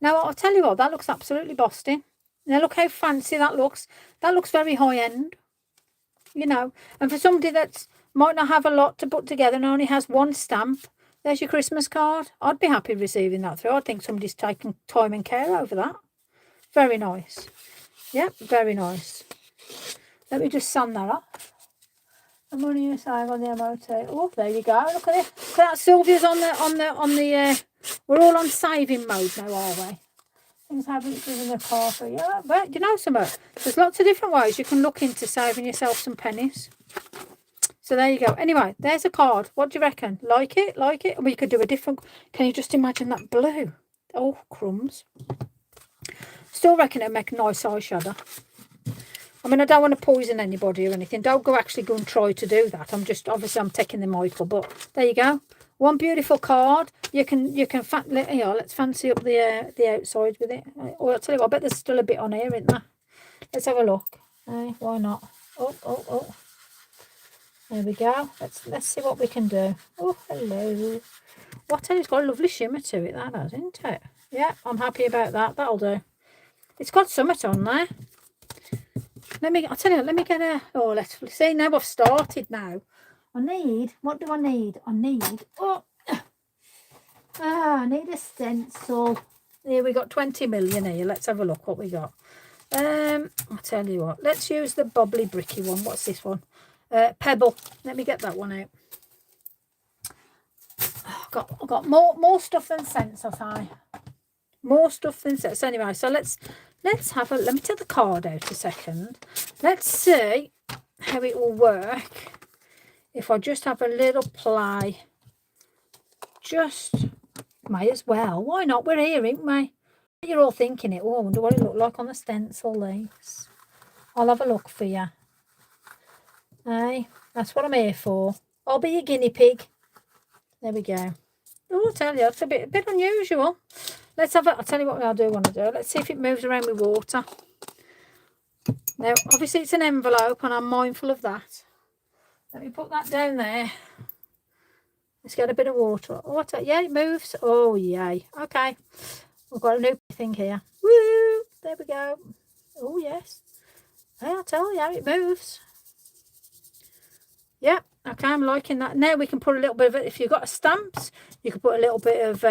Now, I'll tell you what, that looks absolutely bossy. Now, look how fancy that looks. That looks very high-end, you know. And for somebody that might not have a lot to put together and only has one stamp, there's your Christmas card. I'd be happy receiving that through. I think somebody's taken time and care over that. Very nice. Yep, very nice. Let me just sum that up. The money you save on the MOT. Oh, there you go. Look at it. Look at that. Sylvia's on the. We're all on saving mode now, are we? Things haven't driven the car for you. But you know something? There's lots of different ways you can look into saving yourself some pennies. So there you go. Anyway, there's a card. What do you reckon? Like it? Like it? We could do a different. Can you just imagine that blue? Oh, crumbs. Still reckon it'll make a nice eyeshadow. I mean, I don't want to poison anybody or anything. Don't go and try to do that. I'm taking the Michael, but there you go. One beautiful card. You can let's fancy up the outside with it. Or I'll tell you what, I bet there's still a bit on here, isn't there? Let's have a look. Why not? Oh. There we go. Let's see what we can do. Oh, hello. What? It's got a lovely shimmer to it, that has, isn't it? Yeah, I'm happy about that. That'll do. It's got something on there. Let me get a... Oh, let's see. Now I've started now. What do I need? I need a stencil. Here we got 20 million here. Let's have a look what we got. I'll tell you what. Let's use the bubbly bricky one. What's this one? Pebble. Let me get that one out. Oh, I've got more stuff than sense, I say. More stuff than sense. Anyway, so let's have a, let me take the card out a second. Let's see how it will work if I just have a little play. Just may as well. Why not? We're here, ain't we? You're all thinking it. Oh, I wonder what it looked like on the stencil leaves. I'll have a look for you. Hey, that's what I'm here for. I'll be your guinea pig. There we go. Oh, I'll tell you, it's a bit unusual. Let's have it. I'll tell you what I'll do want to do. Let's see if it moves around with water. Now, obviously it's an envelope and I'm mindful of that. Let me put that down there. Let's get a bit of water. Oh, yeah, it moves. Oh, yay. Okay. We've got a new thing here. Woo! There we go. Oh, yes. Hey, I'll tell you, it moves. Yeah, okay, I'm liking that. Now we can put a little bit of it. If you've got stamps, you can put a little bit of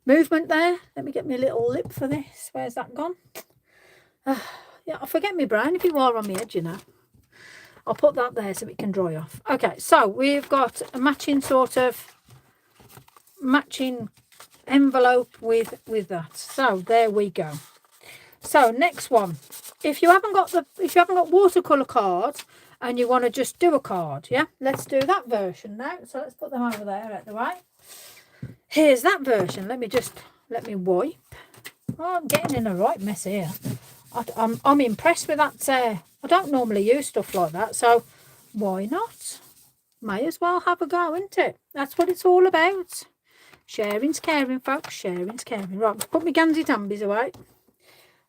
movement there. Let me get my little lip for this. Where's that gone? Yeah, I forget my brain if you are on my head, you know. I'll put that there so it can dry off. Okay, so we've got a matching envelope with that. So there we go. So next one. If you haven't got watercolor cards and you want to just do a card, yeah, let's do that version now. So let's put them over there out the way. Here's that version. Let me wipe. Oh, I'm getting in a right mess here. I'm impressed with that. I don't normally use stuff like that, so why not? May as well have a go, isn't it? That's what it's all about. Sharing's caring, folks. Sharing's caring. Right, put my Gansai Tambis away.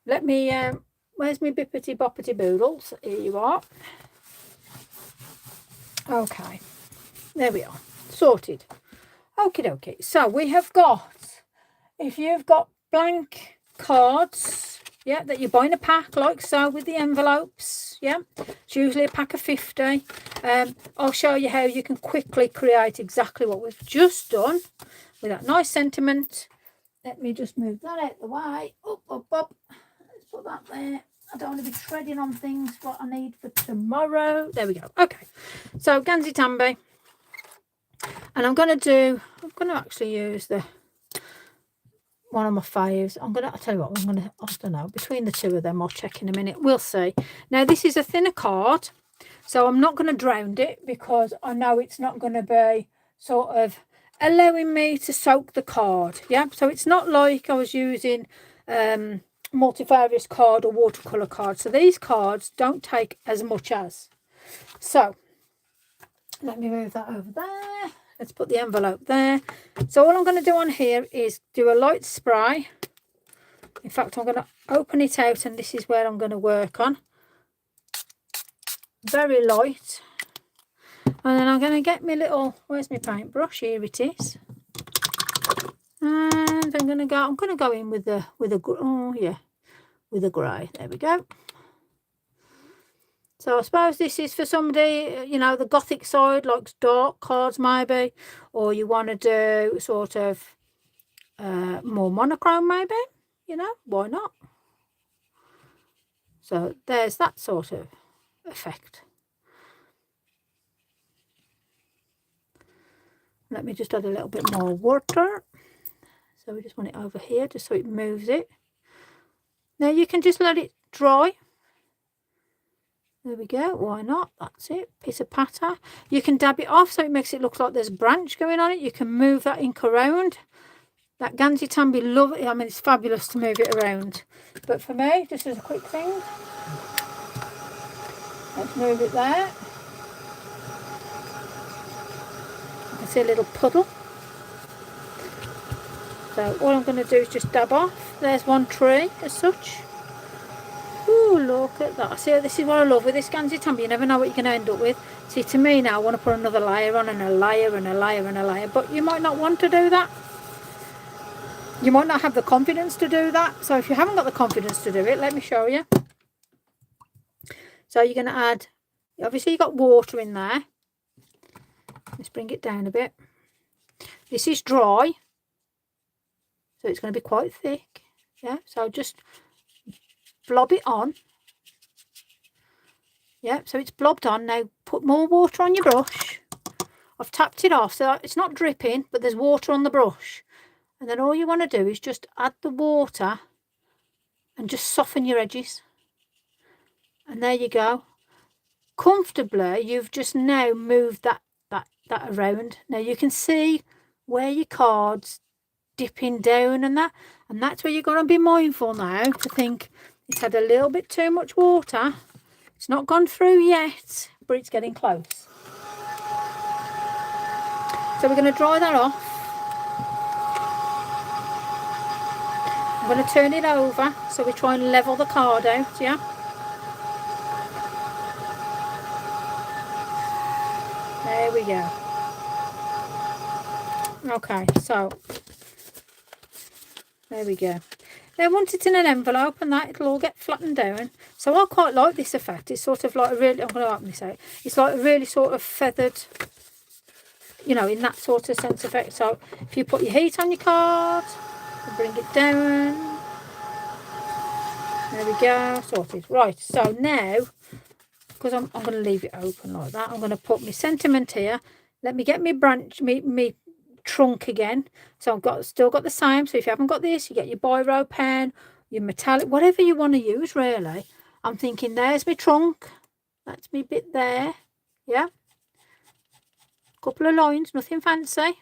Let me, where's my bippity boppity boodles? Here you are. Okay, there we are. Sorted. Okie dokie. So we have got, if you've got blank cards, yeah, that you buy in a pack like so with the envelopes, yeah, it's usually a pack of 50. I'll show you how you can quickly create exactly what we've just done with that nice sentiment. Let me just move that out the way. Up, up, up. Let's put that there. I don't want to be treading on things what I need for tomorrow. There we go. Okay, so Gansai Tambi, and I'm going to actually use one of my faves. I'll tell you what, I don't know, between the two of them, I'll check in a minute. We'll see. Now, this is a thinner card, so I'm not going to drown it because I know it's not going to be sort of allowing me to soak the card. Yeah, so it's not like I was using multivarious card or watercolor card. So these cards don't take as much as. So let me move that over there. Let's put the envelope there. So all I'm going to do on here is do a light spray. In fact, I'm going to open it out and this is where I'm going to work on. Very light. And then I'm going to get my little, where's my paintbrush? Here it is. And I'm going to go in with the with a grey. There we go. So I suppose this is for somebody, you know, the gothic side, likes dark cards maybe, or you want to do sort of more monochrome maybe, you know, why not? So there's that sort of effect. Let me just add a little bit more water. So we just want it over here just so it moves it. Now you can just let it dry. There we go, why not? That's it, piece of patter. You can dab it off so it makes it look like there's a branch going on it. You can move that ink around. That Gansai Tambi, love it. I mean, it's fabulous to move it around. But for me, just as a quick thing, let's move it there. You can see a little puddle. So all I'm going to do is just dab off. There's one tree as such. Ooh, look at that. See, this is what I love with this Gansai Tambi. You never know what you're going to end up with. See, to me now, I want to put another layer on and a layer and a layer and a layer. But you might not want to do that. You might not have the confidence to do that. So if you haven't got the confidence to do it, let me show you. So you're going to add, obviously you've got water in there. Let's bring it down a bit. This is dry. So it's going to be quite thick. Yeah, so just blob it on. Yeah, so it's blobbed on. Now put more water on your brush. I've tapped it off so it's not dripping, but there's water on the brush. And then all you want to do is just add the water and just soften your edges. And there you go. Comfortably, you've just now moved that around. Now you can see where your card's dipping down and that's where you've got to be mindful now to think it's had a little bit too much water. It's not gone through yet, but it's getting close. So we're going to dry that off. I'm going to turn it over so we try and level the card out, yeah? There we go. Okay, so there we go. Now once it's in an envelope and that, it'll all get flattened down. So I quite like this effect. It's sort of like a really, I'm going to open this out. It's like a really sort of feathered, you know, in that sort of sense effect. So if you put your heat on your card, bring it down. There we go, sorted. Right, so now, because I'm going to leave it open like that, I'm going to put my sentiment here. Let me get my branch, me trunk again. So I've still got the same. So if you haven't got this, you get your biro pen, your metallic, whatever you want to use really. I'm thinking there's my trunk. That's my bit there. Yeah. Couple of lines, nothing fancy.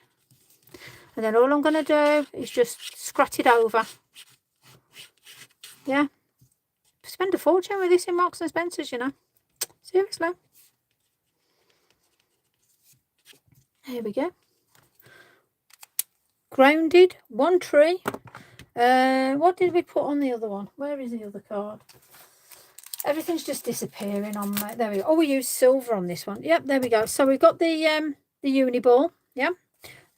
And then all I'm going to do is just scratch it over. Yeah. Spend a fortune with this in Marks and Spencer's, you know. Seriously. Here we go. Grounded, one tree. What did we put on the other one? Where is the other card? Everything's just disappearing on my, there we go. Oh, we used silver on this one. Yep, there we go. So we've got the uni ball. Yeah.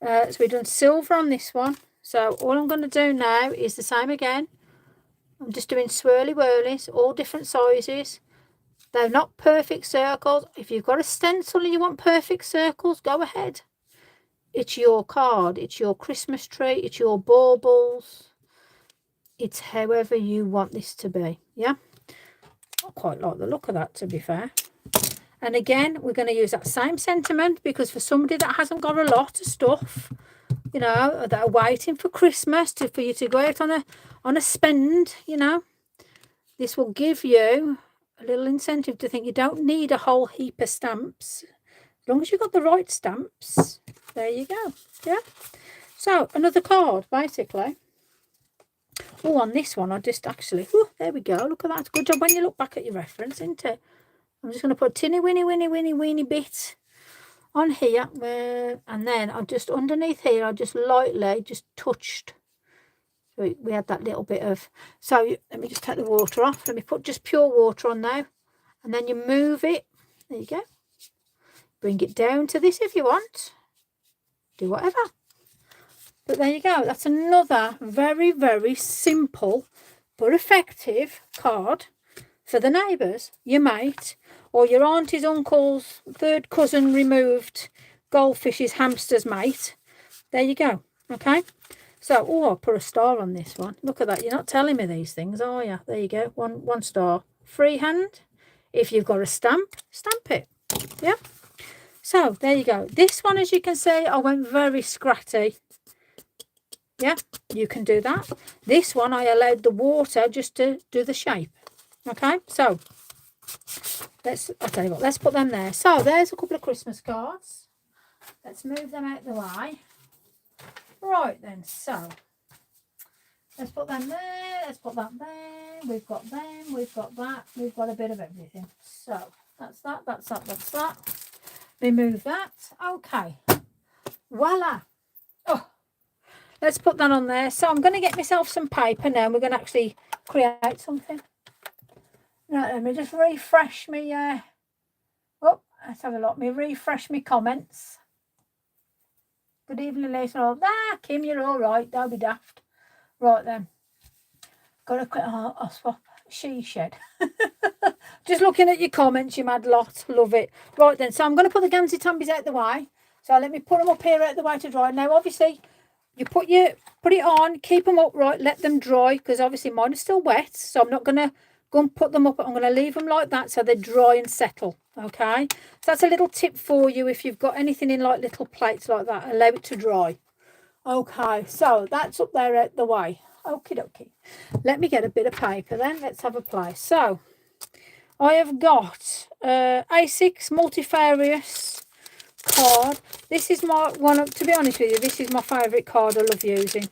So we've done silver on this one. So all I'm going to do now is the same again. I'm just doing swirly whirlies, all different sizes. They're not perfect circles. If you've got a stencil and you want perfect circles, go ahead. It's your card. It's your Christmas tree. It's your baubles. It's however you want this to be. Yeah. I quite like the look of that, to be fair. And again, we're going to use that same sentiment because for somebody that hasn't got a lot of stuff, you know, that are waiting for Christmas for you to go out on a spend, you know, this will give you a little incentive to think you don't need a whole heap of stamps. As long as you've got the right stamps, there you go. Yeah. So another card, basically. Oh, on this one, I just actually, oh, there we go. Look at that. Good job when you look back at your reference, isn't it? I'm just going to put a tinny winny bit on here, and then I just underneath here, I just lightly just touched. So we had that little bit of, so let me just take the water off. Let me put just pure water on now, and then you move it. There you go. Bring it down to this if you want. Do whatever. But there you go. That's another very, very simple but effective card for the neighbours, your mate, or your auntie's uncle's third cousin removed goldfish's hamster's mate. There you go. Okay. So, oh, I'll put a star on this one. Look at that. You're not telling me these things, are you? There you go. One star. Freehand. If you've got a stamp it. Yeah. So, there you go. This one, as you can see, I went very scratty. Yeah, you can do that. This one, I allowed the water just to do the shape. Okay, so I'll tell you what, let's put them there. So there's a couple of Christmas cards. Let's move them out the way. Right then, so let's put them there. Let's put that there. We've got them. We've got that. We've got a bit of everything. So that's that. That's that. That's that. Remove that. Okay. Voila. Oh, let's put that on there. So I'm going to get myself some paper now. We're going to actually create something. Right, let me just refresh me. Oh, let's have a look. Me refresh me comments. Good evening, ladies and all. Ah, Kim, you're all right. Don't be daft. Right then. Got to quit. I'll swap. She shed. Just looking at your comments, you mad lot. Love it. Right then. So I'm going to put the Gansai Tambis out the way. So let me put them up here out the way to dry. Now, obviously, you put it on, keep them upright, let them dry, because obviously mine is still wet. So I'm not going to go and put them up. I'm going to leave them like that so they dry and settle. Okay, so that's a little tip for you. If you've got anything in like little plates like that, allow it to dry. Okay, so that's up there out the way. Okie dokie. Let me get a bit of paper then. Let's have a play. So I have got A6 multifarious card. This is my one, to be honest with you, this is my favourite card I love using.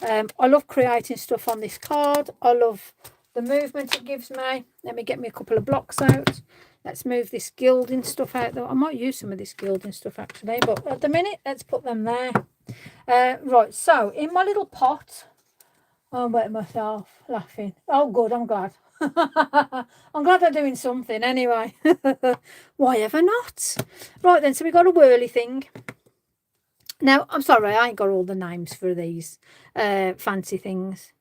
I love creating stuff on this card. I love the movement it gives me. Let me get me a couple of blocks out. Let's move this gilding stuff out though. I might use some of this gilding stuff actually, but at the minute let's put them there. Right, so in my little pot, I'm wetting myself laughing. Oh good, I'm glad. I'm glad I'm doing something anyway. Why ever not? Right then, so we got a whirly thing. Now, I'm sorry, I ain't got all the names for these fancy things.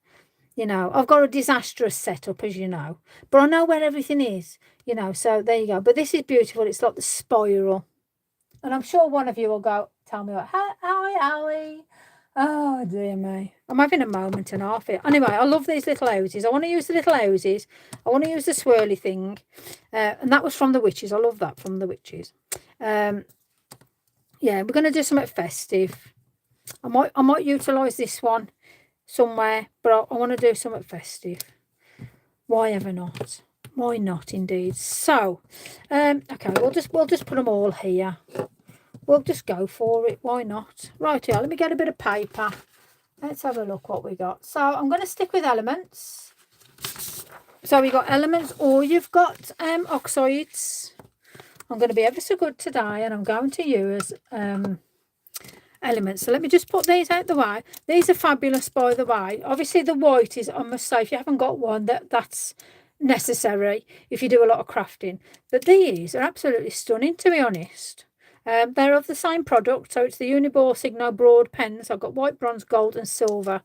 You know, I've got a disastrous setup, as you know. But I know where everything is, you know, so there you go. But this is beautiful. It's like the spiral. And I'm sure one of you will go, tell me what, hi, Ali. Oh, dear me. I'm having a moment and a half here. Anyway, I love these little houses. I want to use the little houses. I want to use the swirly thing. And that was from the Witches. I love that from the Witches. Yeah, we're going to do something festive. I might utilise this one somewhere, but I want to do something festive. Why ever not? Why not, indeed? So, okay, we'll just put them all here. We'll just go for it. Why not? Right here, let me get a bit of paper. Let's have a look what we got. So I'm going to stick with elements. So we got elements, or you've got oxides. I'm going to be ever so good today, and I'm going to use elements. So let me just put these out the way. These are fabulous, by the way. Obviously the white is, I must say, if you haven't got one, that's necessary if you do a lot of crafting. But these are absolutely stunning, to be honest. They're of the same product, so it's the Uniball Signo Broad pens. I've got white, bronze, gold and silver.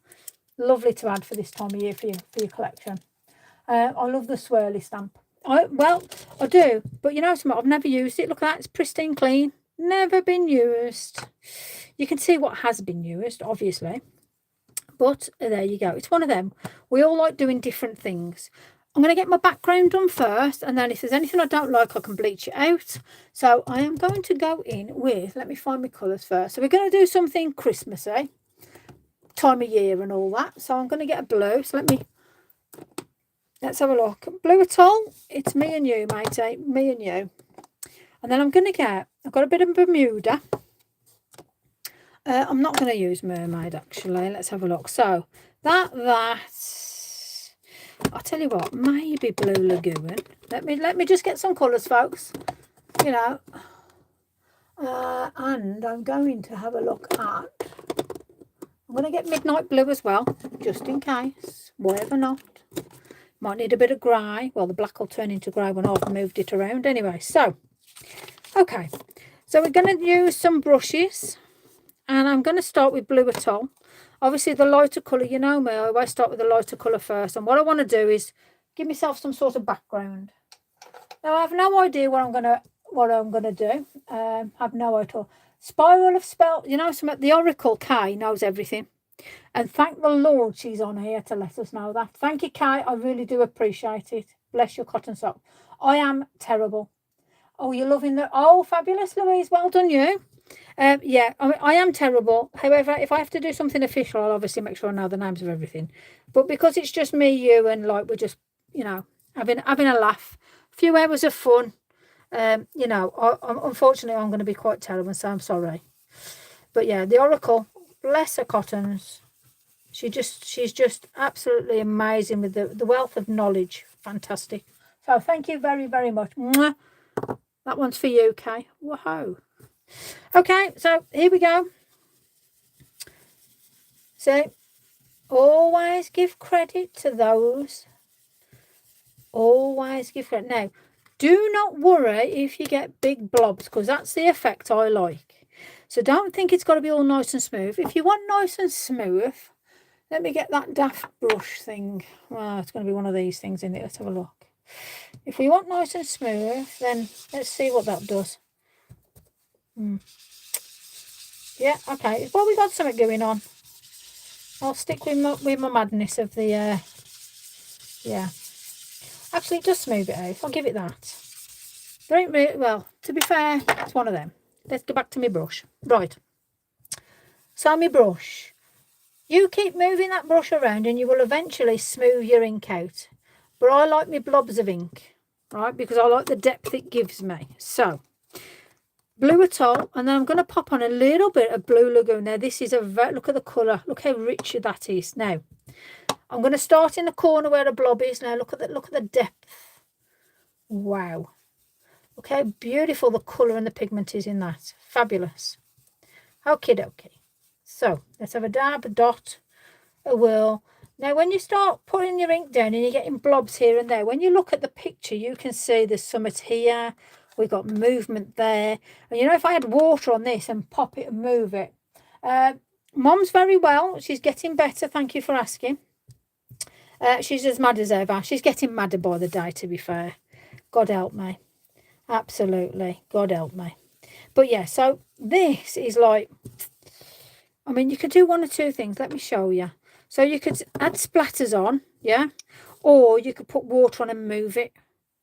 Lovely to add for this time of year for your collection. I love the swirly stamp. I do, but you know something, I've never used it. Look at that, it's pristine clean. Never been used. You can see what has been used, obviously. But there you go. It's one of them. We all like doing different things. I'm going to get my background done first, and then if there's anything I don't like, I can bleach it out. So I am going to go in with, let me find my colours first. So we're going to do something Christmassy, time of year and all that. So I'm going to get a blue. So let's have a look. Blue at all? It's me and you, matey. Me and you. And then I'm going to get, I've got a bit of Bermuda. I'm not going to use mermaid, actually. Let's have a look. So that I'll tell you what, maybe Blue Lagoon. Let me just get some colours, folks. You know. And I'm going to have a look at, I'm going to get Midnight Blue as well, just in case. Whatever not. Might need a bit of grey. Well, the black will turn into grey when I've moved it around anyway. So, okay. So we're going to use some brushes. And I'm going to start with Blue Atoll. Obviously, the lighter colour, you know me, I always start with the lighter colour first. And what I want to do is give myself some sort of background. Now, I have no idea what I'm gonna do. I have no idea. Spiral of Spell, you know, the Oracle Kay knows everything. And thank the Lord she's on here to let us know that. Thank you, Kay. I really do appreciate it. Bless your cotton sock. I am terrible. Oh, you're loving the... Oh, fabulous, Louise. Well done, you. Yeah, I am terrible. However, if I have to do something official, I'll obviously make sure I know the names of everything. But because it's just me, you, and like we're just, you know, having a laugh, a few hours of fun. You know, unfortunately, I'm going to be quite terrible, so I'm sorry. But yeah, the Oracle, bless her cottons. She's just absolutely amazing with the wealth of knowledge. Fantastic. So thank you very, very much. Mwah. That one's for you, Kay. Whoa. Okay, so here we go. So, always give credit to those. Always give credit. Now, do not worry if you get big blobs, because that's the effect I like. So don't think it's got to be all nice and smooth. If you want nice and smooth, let me get that daft brush thing. Well, it's going to be one of these things in it. Let's have a look. If we want nice and smooth, then let's see what that does. Yeah, okay. Well, we got something going on. I'll stick with my madness of the, yeah. Actually, it does smooth it out. I'll give it that. well, to be fair, it's one of them. Let's go back to my brush. Right. So my brush. You keep moving that brush around and you will eventually smooth your ink out. But I like my blobs of ink, right, because I like the depth it gives me. So, blue atoll, and then I'm going to pop on a little bit of blue lagoon. Now, this is look at the colour. Look how rich that is. Now, I'm going to start in the corner where the blob is. Now, look at the depth. Wow. Look how beautiful the colour and the pigment is in that. Fabulous. Okie dokie. So, let's have a dab, a dot, a whirl. Now, when you start putting your ink down and you're getting blobs here and there, when you look at the picture, you can see there's something here. We've got movement there. And, you know, if I had water on this and pop it and move it. Mom's very well. She's getting better. Thank you for asking. She's as mad as ever. She's getting madder by the day, to be fair. God help me. Absolutely. God help me. But, yeah, so this is like... I mean, you could do one or two things. Let me show you. So you could add splatters on, yeah? Or you could put water on and move it.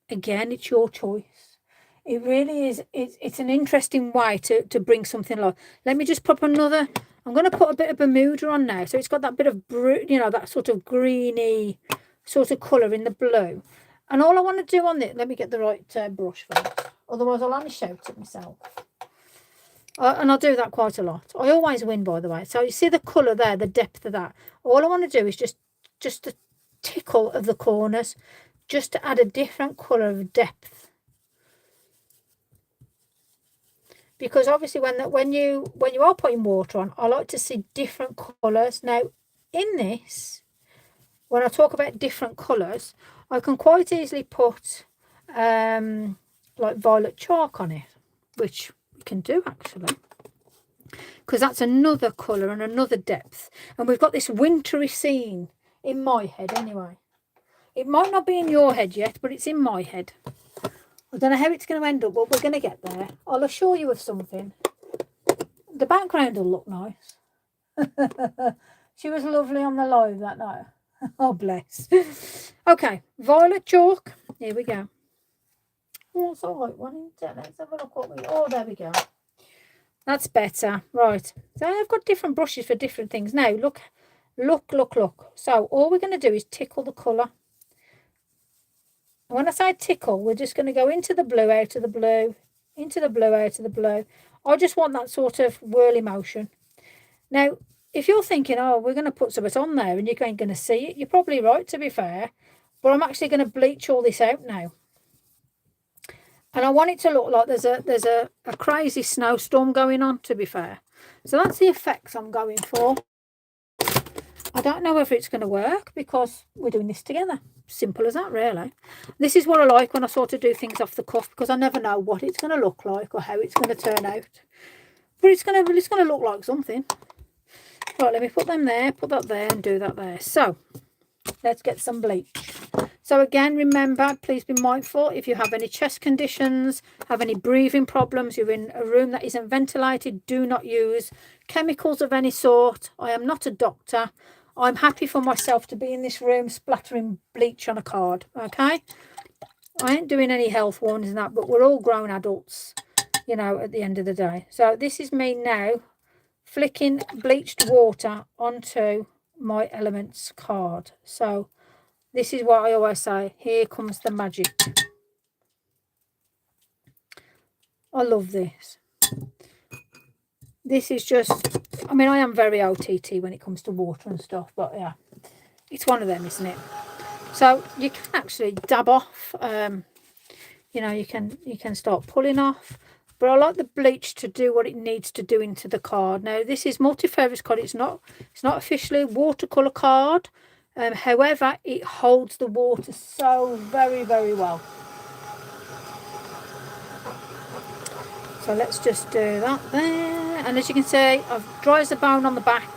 Again, it's your choice. It really is. It's an interesting way to bring something like... Let me just pop another... I'm going to put a bit of Bermuda on now. So it's got that bit of, that sort of greeny sort of colour in the blue. And all I want to do on it... Let me get the right brush first. Otherwise, I'll only shout at myself. And I do that quite a lot. I always win, by the way. So you see the colour there, the depth of that. All I want to do is just a tickle of the corners, just to add a different colour of depth. Because obviously when you are putting water on, I like to see different colours. Now, in this, when I talk about different colours, I can quite easily put like violet chalk on it, which we can do actually, because that's another colour and another depth. And we've got this wintry scene in my head anyway. It might not be in your head yet, but it's in my head. I don't know how it's going to end up, but we're going to get there. I'll assure you of something. The background will look nice. She was lovely on the live that night. Oh, bless. Okay, violet chalk. Here we go. Oh, it's all right one, isn't it? Let's have a look what we... Oh, there we go. That's better. Right. So I've got different brushes for different things. Now, look. So all we're going to do is tickle the colour. And when I say tickle, we're just going to go into the blue, out of the blue, into the blue, out of the blue. I just want that sort of whirly motion. Now, if you're thinking, oh, we're going to put something on there and you ain't going to see it, you're probably right, to be fair. But I'm actually going to bleach all this out now. And I want it to look like there's a crazy snowstorm going on, to be fair. So that's the effects I'm going for. I don't know whether it's going to work because we're doing this together. Simple as that, really. This is what I like when I sort of do things off the cuff, because I never know what it's going to look like or how it's going to turn out. But it's going to look like something. Right, let me put them there, put that there and do that there. So, let's get some bleach. So again, remember, please be mindful if you have any chest conditions, have any breathing problems, you're in a room that isn't ventilated, do not use chemicals of any sort. I am not a doctor. I'm happy for myself to be in this room splattering bleach on a card, okay? I ain't doing any health warnings and that, but we're all grown adults, you know, at the end of the day. So this is me now flicking bleached water onto my elements card. So this is what I always say, here comes the magic. I love this. This is just, I mean, I am very OTT when it comes to water and stuff, but yeah, it's one of them, isn't it? So you can actually dab off, you know, you can start pulling off, but I like the bleach to do what it needs to do into the card. Now, this is multi-purpose card. It's not officially a watercolour card. However, it holds the water so very, very well. So let's just do that there. And as you can see, I've dry as a bone on the back.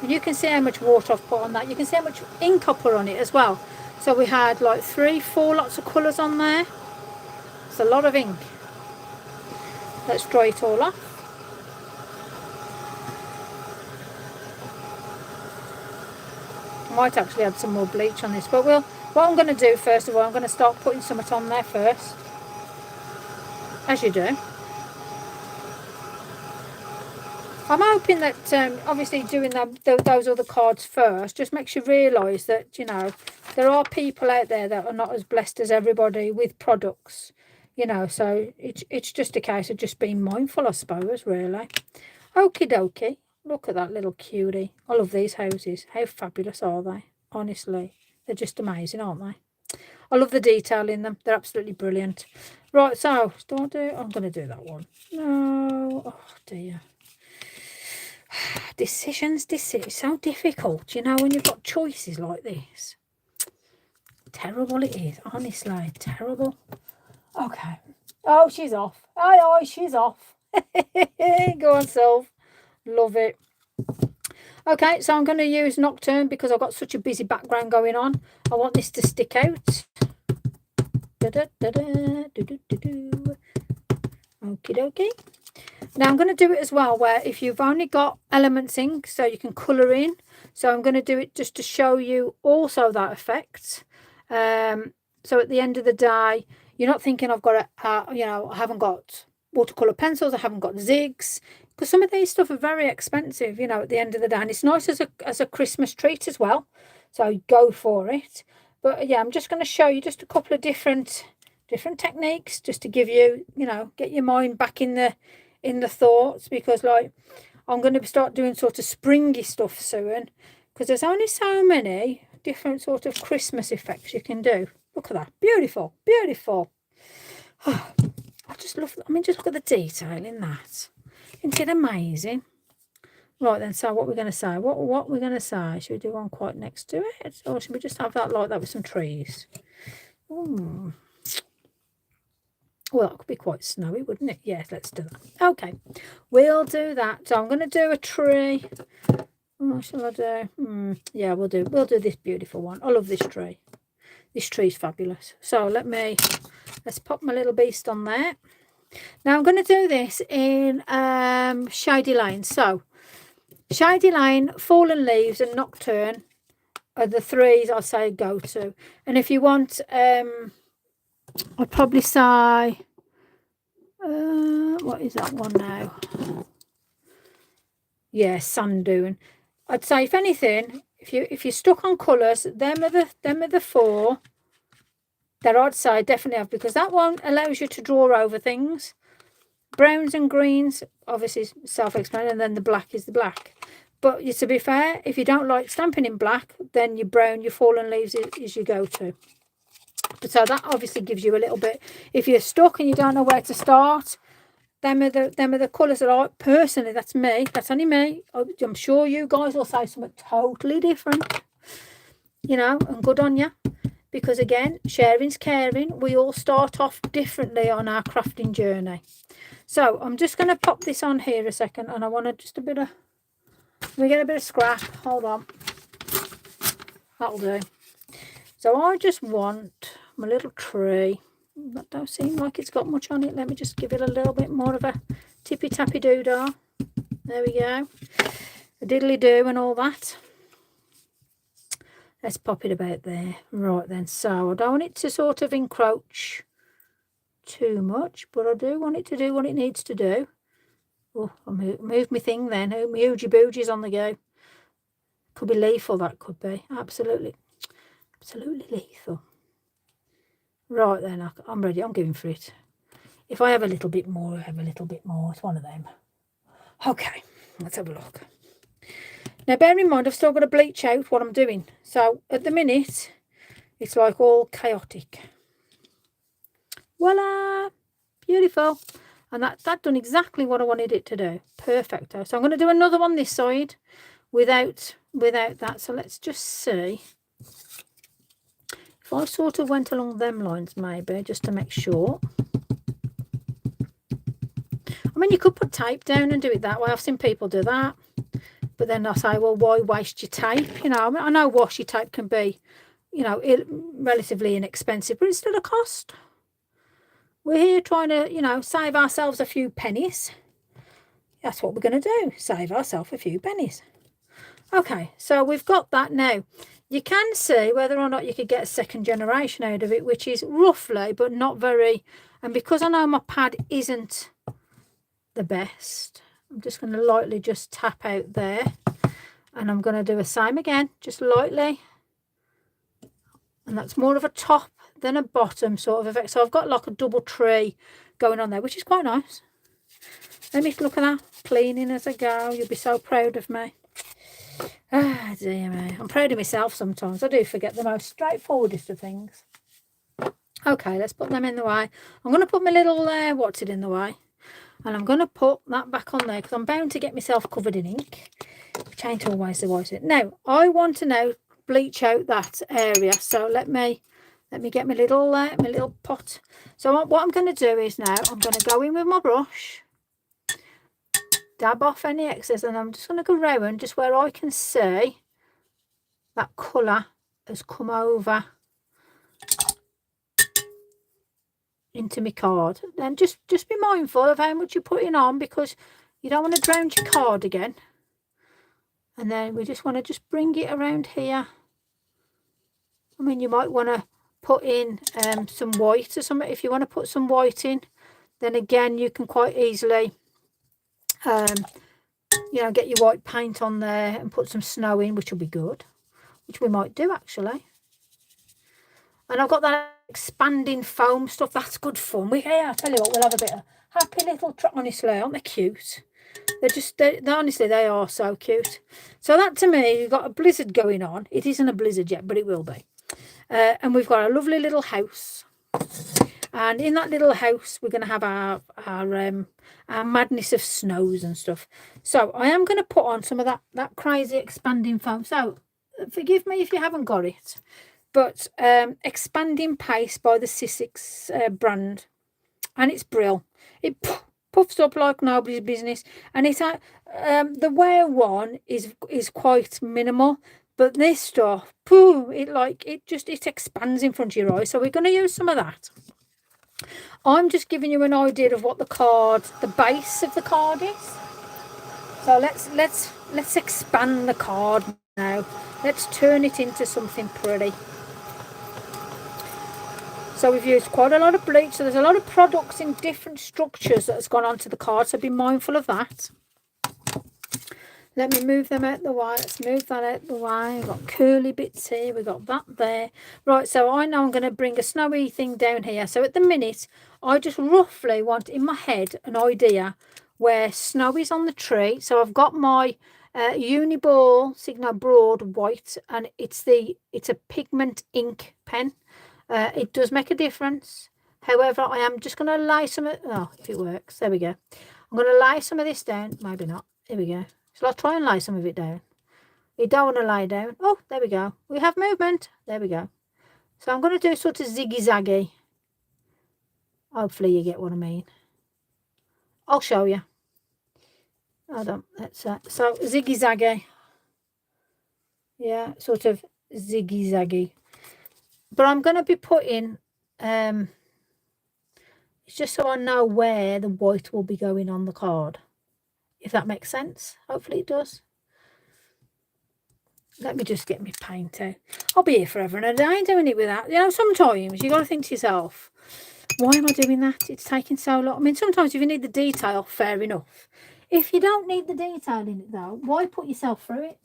And you can see how much water I've put on that. You can see how much ink I put on it as well. So we had like 3-4 lots of colours on there. It's a lot of ink. Let's dry it all off. I might actually add some more bleach on this, but what I'm going to do first of all, I'm going to start putting something on there first. as you do. I'm hoping that obviously doing those other cards first just makes you realise that, you know, there are people out there that are not as blessed as everybody with products, you know, so it's just a case of just being mindful, I suppose, really. Okie dokie. Look at that little cutie. I love these houses. How fabulous are they? Honestly, they're just amazing, aren't they? I love the detail in them. They're absolutely brilliant. Right, so, I'm going to do that one. No. Oh, dear. Decisions. So difficult, you know, when you've got choices like this. Terrible it is, honestly. Terrible. Okay. Oh, she's off. Oh, she's off. Go on, Sylv. Love it. Okay, so I'm going to use Nocturne because I've got such a busy background going on. I want this to stick out. Okie dokie. Now I'm going to do it as well where if you've only got elements ink, so you can colour in. So I'm going to do it just to show you also that effect. So at the end of the day, you're not thinking I've got you know, I haven't got watercolour pencils, I haven't got zigs, because some of these stuff are very expensive, you know, at the end of the day. And it's nice as a Christmas treat as well. So go for it. But yeah, I'm just going to show you just a couple of different techniques just to give you, you know, get your mind back in the thoughts, because like I'm going to start doing sort of springy stuff soon, because there's only so many different sort of Christmas effects you can do. Look at that. Beautiful. Beautiful. Oh, I just love, I mean, just look at the detail in that. Isn't it amazing? Right then, so what we're going to say? What we're going to say? Should we do one quite next to it? Or should we just have that like that with some trees? Ooh. Well, it could be quite snowy, wouldn't it? Yes, let's do that. Okay, we'll do that. So I'm going to do a tree. What shall I do? Yeah, we'll do this beautiful one. I love this tree. This tree's fabulous. So let's pop my little beast on there. Now I'm going to do this in Shady Lane. So Shady Lane, Fallen Leaves and Nocturne are the threes I say go to. And if you want, I'd probably say, what is that one now? Yeah, Sand Dune. I'd say, if anything, if you're stuck on colours, them are the four that I'd say definitely have, because that one allows you to draw over things. Browns and greens, obviously self-explanatory, and then the black is the black. But to be fair, if you don't like stamping in black, then your brown, your Fallen Leaves is your go-to. But so that obviously gives you a little bit. If you're stuck and you don't know where to start, them are the colours that I personally, that's me, that's only me. I'm sure you guys will say something totally different, you know, and good on you. Because again, sharing's caring. We all start off differently on our crafting journey. So I'm just going to pop this on here a second, and I want to just we get a bit of scrap. Hold on. That'll do. So I just want my little tree. That don't seem like it's got much on it. Let me just give it a little bit more of a tippy-tappy doodah. There we go. A diddly-do and all that. Let's pop it about there. Right then, so I don't want it to sort of encroach too much, but I do want it to do what it needs to do. Oh, I move my thing then. Oh, my oogie boogies on the go. Could be lethal, that could be. Absolutely lethal. Right then, I'm ready. I'm going for it. If I have a little bit more, I have a little bit more. It's one of them. Okay, let's have a look. Now, bear in mind, I've still got to bleach out what I'm doing. So, at the minute, it's like all chaotic. Voila! Beautiful. And that done exactly what I wanted it to do. Perfecto. So, I'm going to do another one this side without that. So, let's just see. If I sort of went along them lines, maybe, just to make sure. I mean, you could put tape down and do it that way. I've seen people do that. But then I say, well, why waste your tape? You know, I know washi tape can be, you know, relatively inexpensive, but it's still a cost. We're here trying to, you know, save ourselves a few pennies. That's what we're going to do, save ourselves a few pennies. Okay, so we've got that now. you can see whether or not you could get a second generation out of it, which is roughly, but not very. And because I know my pad isn't the best, I'm just going to lightly just tap out there, and I'm going to do the same again, just lightly. And that's more of a top than a bottom sort of effect. So I've got like a double tree going on there, which is quite nice. Let me look at that, cleaning as I go. You'll be so proud of me. Ah, dear me. I'm proud of myself sometimes. I do forget the most straightforwardest of things. Okay, let's put them in the way. I'm going to put my little what's it in the way. And I'm going to put that back on there because I'm bound to get myself covered in ink, which ain't always the wisest. Now, I want to now bleach out that area. So let me get my little pot. So what I'm going to do is now I'm going to go in with my brush, dab off any excess, and I'm just going to go round just where I can see that colour has come over into my card. Then just be mindful of how much you're putting on, because you don't want to drown your card again. And then we just want to just bring it around here. I mean, you might want to put in some white or something. If you want to put some white in, then again you can quite easily you know, get your white paint on there and put some snow in, which will be good, which we might do actually. And I've got that expanding foam stuff. That's good fun. I tell you what, we'll have a bit of happy little honestly, aren't they cute? They're honestly, they are so cute. So that to me, you've got a blizzard going on. It isn't a blizzard yet, but it will be. And we've got a lovely little house. And in that little house, we're going to have our madness of snows and stuff. So I am going to put on some of that crazy expanding foam. So forgive me if you haven't got it. But expanding paste by the Sussex brand. And it's brill. It puffs up like nobody's business. And it's the wear one is quite minimal. But this stuff, it expands in front of your eyes. So we're going to use some of that. I'm just giving you an idea of what the base of the card is. So let's expand the card now. Let's turn it into something pretty. So we've used quite a lot of bleach. So there's a lot of products in different structures that has gone onto the card. So be mindful of that. Let me move them out the way. Let's move that out the way. We've got curly bits here. We've got that there. Right, so I know I'm going to bring a snowy thing down here. So at the minute, I just roughly want in my head an idea where snow is on the tree. So I've got my Uniball Signo Broad White, and it's a pigment ink pen. It does make a difference. However, I am just going to lay some of... Oh, if it works. There we go. I'm going to lay some of this down. Maybe not. Here we go. Shall I try and lay some of it down? You don't want to lay down. Oh, there we go. We have movement. There we go. So I'm going to do sort of ziggy-zaggy. Hopefully you get what I mean. I'll show you. Hold on. That's so ziggy-zaggy. Yeah, sort of ziggy-zaggy. But I'm going to be putting... it's just so I know where the white will be going on the card. If that makes sense. Hopefully it does. Let me just get my paint out. I'll be here forever and a day doing it with that. You know, sometimes you got to think to yourself, why am I doing that? It's taking so long. I mean, sometimes if you need the detail, fair enough. If you don't need the detail in it, though, why put yourself through it?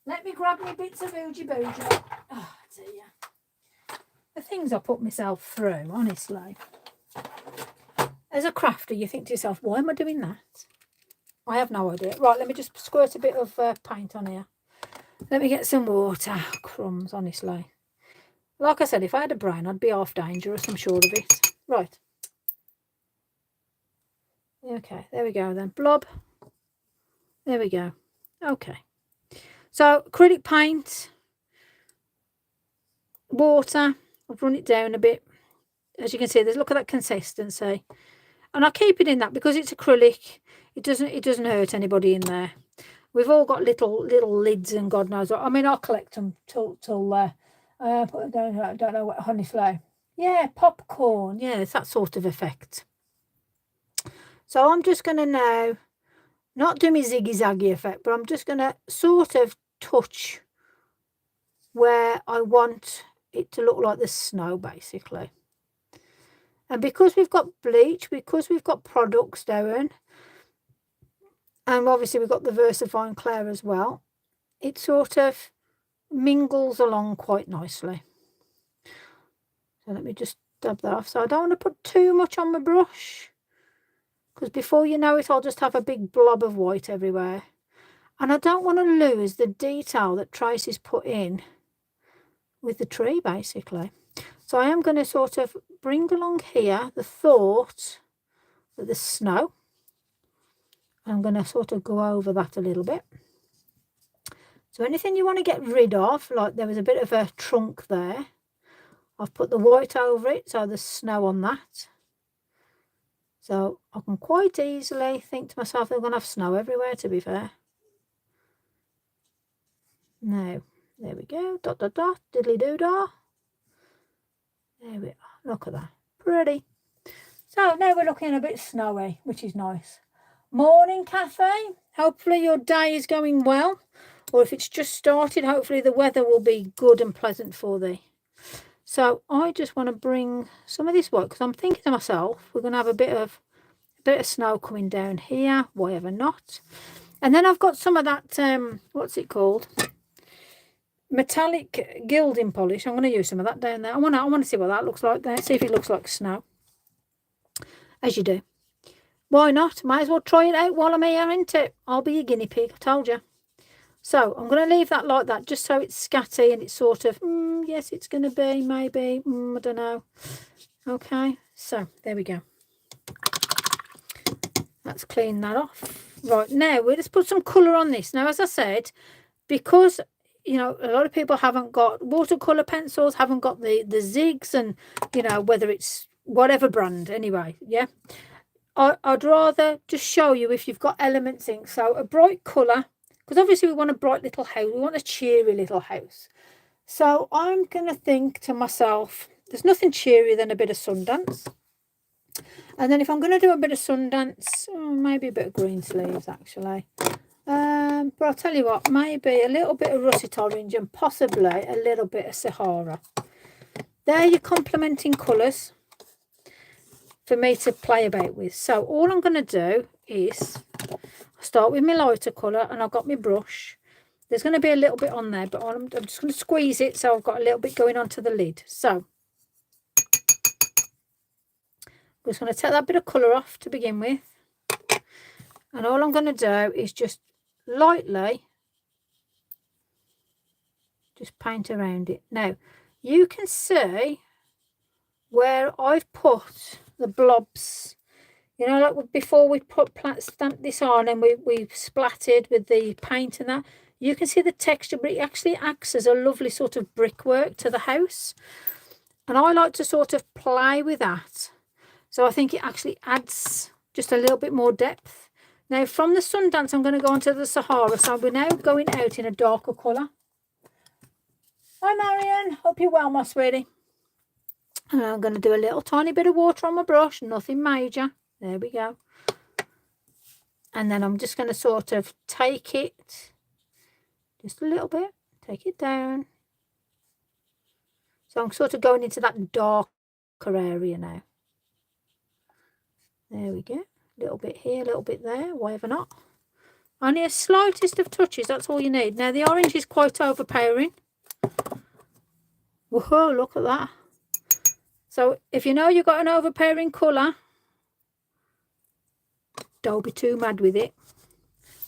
Let me grab my bits of bougie. Oh, dear. The things I put myself through, honestly. As a crafter, you think to yourself, why am I doing that? I have no idea. Right, let me just squirt a bit of paint on here. Let me get some water. Crumbs, honestly. Like I said, if I had a brain, I'd be half dangerous, I'm sure of it. Right. Okay, there we go then. Blob. There we go. Okay. So, acrylic paint. Water. I've run it down a bit. As you can see, look at that consistency. And I keep it in that because it's acrylic. It doesn't hurt anybody in there. We've all got little lids and God knows what. I mean, I'll collect them till I don't know what, honestly. Yeah, popcorn. Yeah, it's that sort of effect. So I'm just going to now not do my ziggy-zaggy effect, but I'm just going to sort of touch where I want it to look like the snow, basically. And because we've got bleach, because we've got products down, and obviously we've got the VersaFine Clair as well, it sort of mingles along quite nicely. So let me just dab that off. So I don't want to put too much on my brush, because before you know it, I'll just have a big blob of white everywhere. And I don't want to lose the detail that Tracy's put in with the tree, basically. So I am going to sort of bring along here the thought that the snow. I'm going to sort of go over that a little bit. So anything you want to get rid of, like there was a bit of a trunk there, I've put the white over it, so there's snow on that. So I can quite easily think to myself, they're going to have snow everywhere, to be fair. Now, there we go, dot, dot, dot, diddly doo dah. There we are, look at that, pretty. So now we're looking a bit snowy, which is nice. Morning, Cafe. Hopefully your day is going well, or if it's just started, hopefully the weather will be good and pleasant for thee. So I just want to bring some of this white, because I'm thinking to myself, we're going to have a bit of snow coming down here, why ever not. And then I've got some of that, what's it called? Metallic gilding polish. I'm going to use some of that down there. I want to see what that looks like there, see if it looks like snow. As you do. Why not? Might as well try it out while I'm here, ain't it? I'll be a guinea pig, I told you. So I'm going to leave that like that, just so it's scatty and it's sort of, yes, it's going to be, maybe, I don't know. Okay, so there we go. Let's clean that off. Right, now we'll just put some colour on this. Now, as I said, because, you know, a lot of people haven't got watercolour pencils, haven't got the zigs, and, you know, whether it's whatever brand, anyway, yeah. I'd rather just show you if you've got elements in. So a bright colour, because obviously we want a bright little house. We want a cheery little house. So I'm going to think to myself, there's nothing cheerier than a bit of Sundance. And then if I'm going to do a bit of Sundance, maybe a bit of green sleeves, actually. But I'll tell you what, maybe a little bit of russet orange and possibly a little bit of Sahara. They're your complementing colours for me to play about with. So all I'm going to do is start with my lighter colour, and I've got my brush. There's going to be a little bit on there, but I'm just going to squeeze it so I've got a little bit going onto the lid. So I'm just going to take that bit of colour off to begin with, and all I'm going to do is just lightly just paint around it. Now you can see where I've put the blobs, you know, like before we stamped this on and we splattered with the paint and that. You can see the texture, but it actually acts as a lovely sort of brickwork to the house. And I like to sort of play with that. So I think it actually adds just a little bit more depth. Now from the Sundance, I'm going to go on to the Sahara. So we're now going out in a darker colour. Hi Marion, hope you're well, my sweetie. And I'm going to do a little tiny bit of water on my brush, nothing major. There we go. And then I'm just going to sort of take it just a little bit, take it down. So I'm sort of going into that darker area now. There we go. A little bit here, a little bit there, whatever not. Only a slightest of touches, that's all you need. Now the orange is quite overpowering. Whoa, look at that. So if you know you've got an overpowering colour, don't be too mad with it.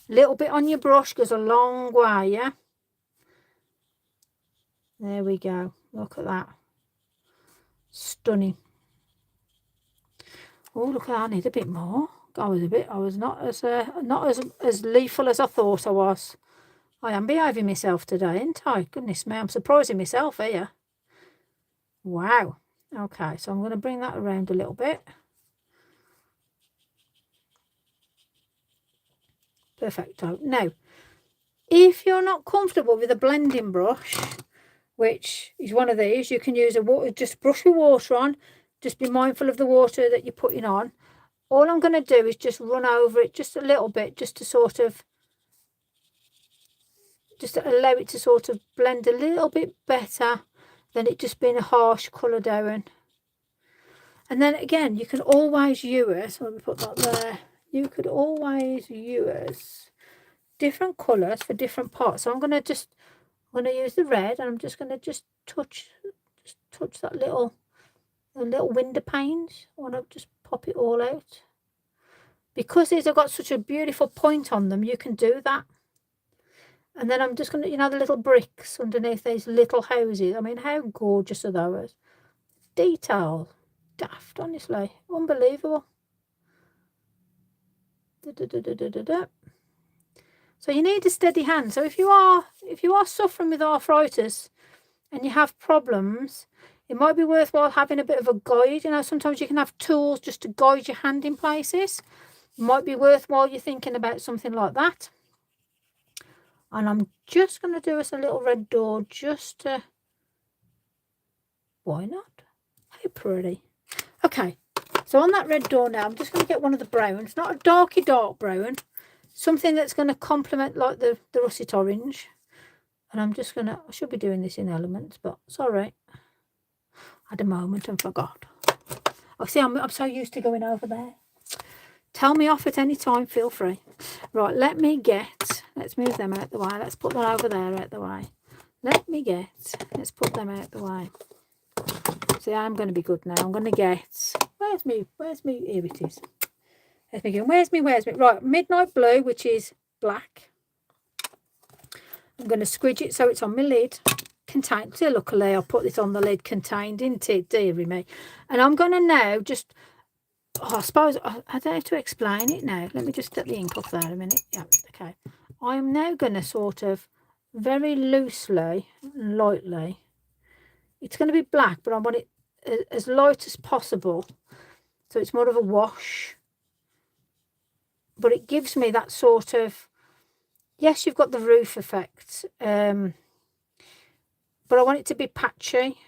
A little bit on your brush goes a long way, yeah? There we go. Look at that. Stunning. Oh, look at that. I need a bit more. I was not as lethal as I thought I was. I am behaving myself today, ain't I? Goodness me, I'm surprising myself here. Wow. Okay, so I'm going to bring that around a little bit. Perfecto. Now, if you're not comfortable with a blending brush, which is one of these, you can use just brush with water on. Just be mindful of the water that you're putting on. All I'm going to do is just run over it just a little bit, just to sort of just allow it to sort of blend a little bit better than it just being a harsh colour down. And then again, you can always use, let me put that there, you could always use different colours for different parts. So I'm going to use the red, and I'm just going to just touch that little window panes. I want to just pop it all out. Because these have got such a beautiful point on them, you can do that. And then I'm just going to, you know, the little bricks underneath these little houses. I mean, how gorgeous are those? Detail. Daft, honestly. Unbelievable. So you need a steady hand. So if you are suffering with arthritis and you have problems, it might be worthwhile having a bit of a guide. You know, sometimes you can have tools just to guide your hand in places. It might be worthwhile you thinking about something like that. And I'm just going to do us a little red door just to... Why not? How pretty. Okay, so on that red door now, I'm just going to get one of the browns. Not a dark brown. Something that's going to complement like the russet orange. And I'm just going to... I should be doing this in elements, but it's all right. I had a moment and forgot. Oh, see, I'm so used to going over there. Tell me off at any time, feel free. Right, let's move them out the way. Let's put that over there out the way. Let's put them out the way. See, I'm going to be good now. I'm going to get, where's me, here it is. Let's begin. Where's me? Right, midnight blue, which is black. I'm going to squidge it so it's on my lid. Contained. So luckily, I put this on the lid contained, didn't it? Dearie me. And I'm going to now just... I suppose I don't have to explain it now. Let me just get the ink off there a minute. Yeah, okay. I'm now going to sort of very loosely and lightly. It's going to be black, but I want it as light as possible. So it's more of a wash. But it gives me that sort of... Yes, you've got the roof effect. But I want it to be patchy.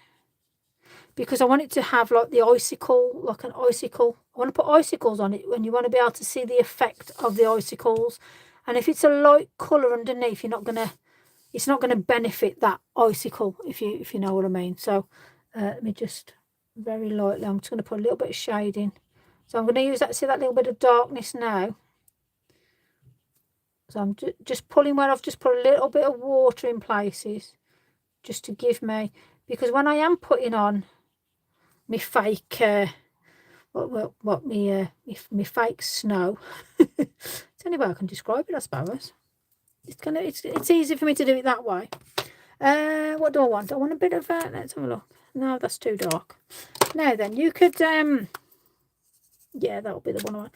Because I want it to have like the icicle, like an icicle. I want to put icicles on it when you want to be able to see the effect of the icicles. And if it's a light colour underneath, it's not going to benefit that icicle, if you know what I mean. So let me just very lightly, I'm just going to put a little bit of shading. So I'm going to use that, see that little bit of darkness now. So I'm just pulling where I've just put a little bit of water in places, just to give me, because when I am putting on my fake my fake snow, it's the only way I can describe it, I suppose. It's easy for me to do it that way. What do I want? I want a bit of let's have a look. No, that's too dark. Now then, you could yeah, that'll be the one I want.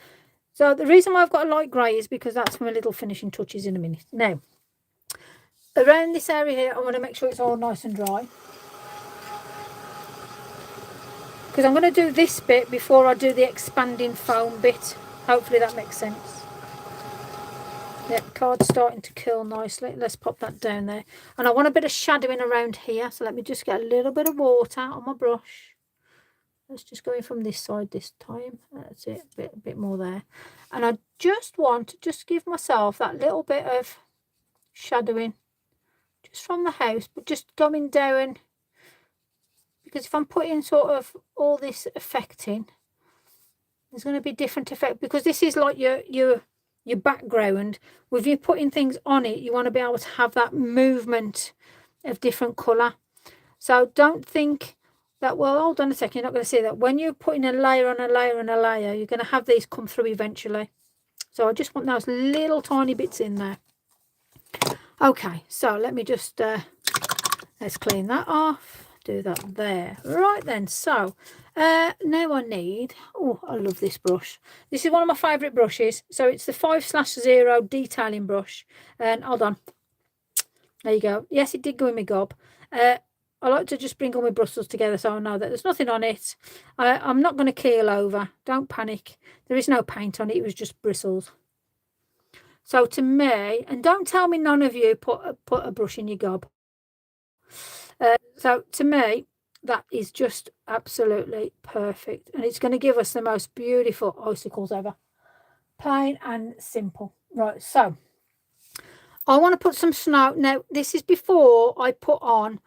So the reason why I've got a light grey is because that's for my little finishing touches in a minute. Now, around this area here, I want to make sure it's all nice and dry. Because I'm going to do this bit before I do the expanding foam bit. Hopefully that makes sense. Yeah, card's starting to curl nicely. Let's pop that down there. And I want a bit of shadowing around here. So let me just get a little bit of water on my brush. Let's just go in from this side this time. That's it, a bit more there. And I just want to just give myself that little bit of shadowing. Just from the house, but just going down. Because if I'm putting sort of all this effect in, there's going to be different effect. Because this is like your background. With you putting things on it, you want to be able to have that movement of different colour. So don't think that, well, hold on a second, you're not going to see that. When you're putting a layer on a layer on a layer, you're going to have these come through eventually. So I just want those little tiny bits in there. Okay, so let me just, let's clean that off. Do that there. Right then, so now I need, oh, I love this brush. This is one of my favourite brushes. So it's the 5/0 detailing brush. And hold on, there you go. Yes, it did go in my gob. I like to just bring all my bristles together so I know that there's nothing on it. I'm not going to keel over. Don't panic. There is no paint on it. It was just bristles. So to me, and don't tell me none of you put a brush in your gob. So to me, that is just absolutely perfect. And it's going to give us the most beautiful icicles ever. Plain and simple. Right, so I want to put some snow. Now, this is before I put on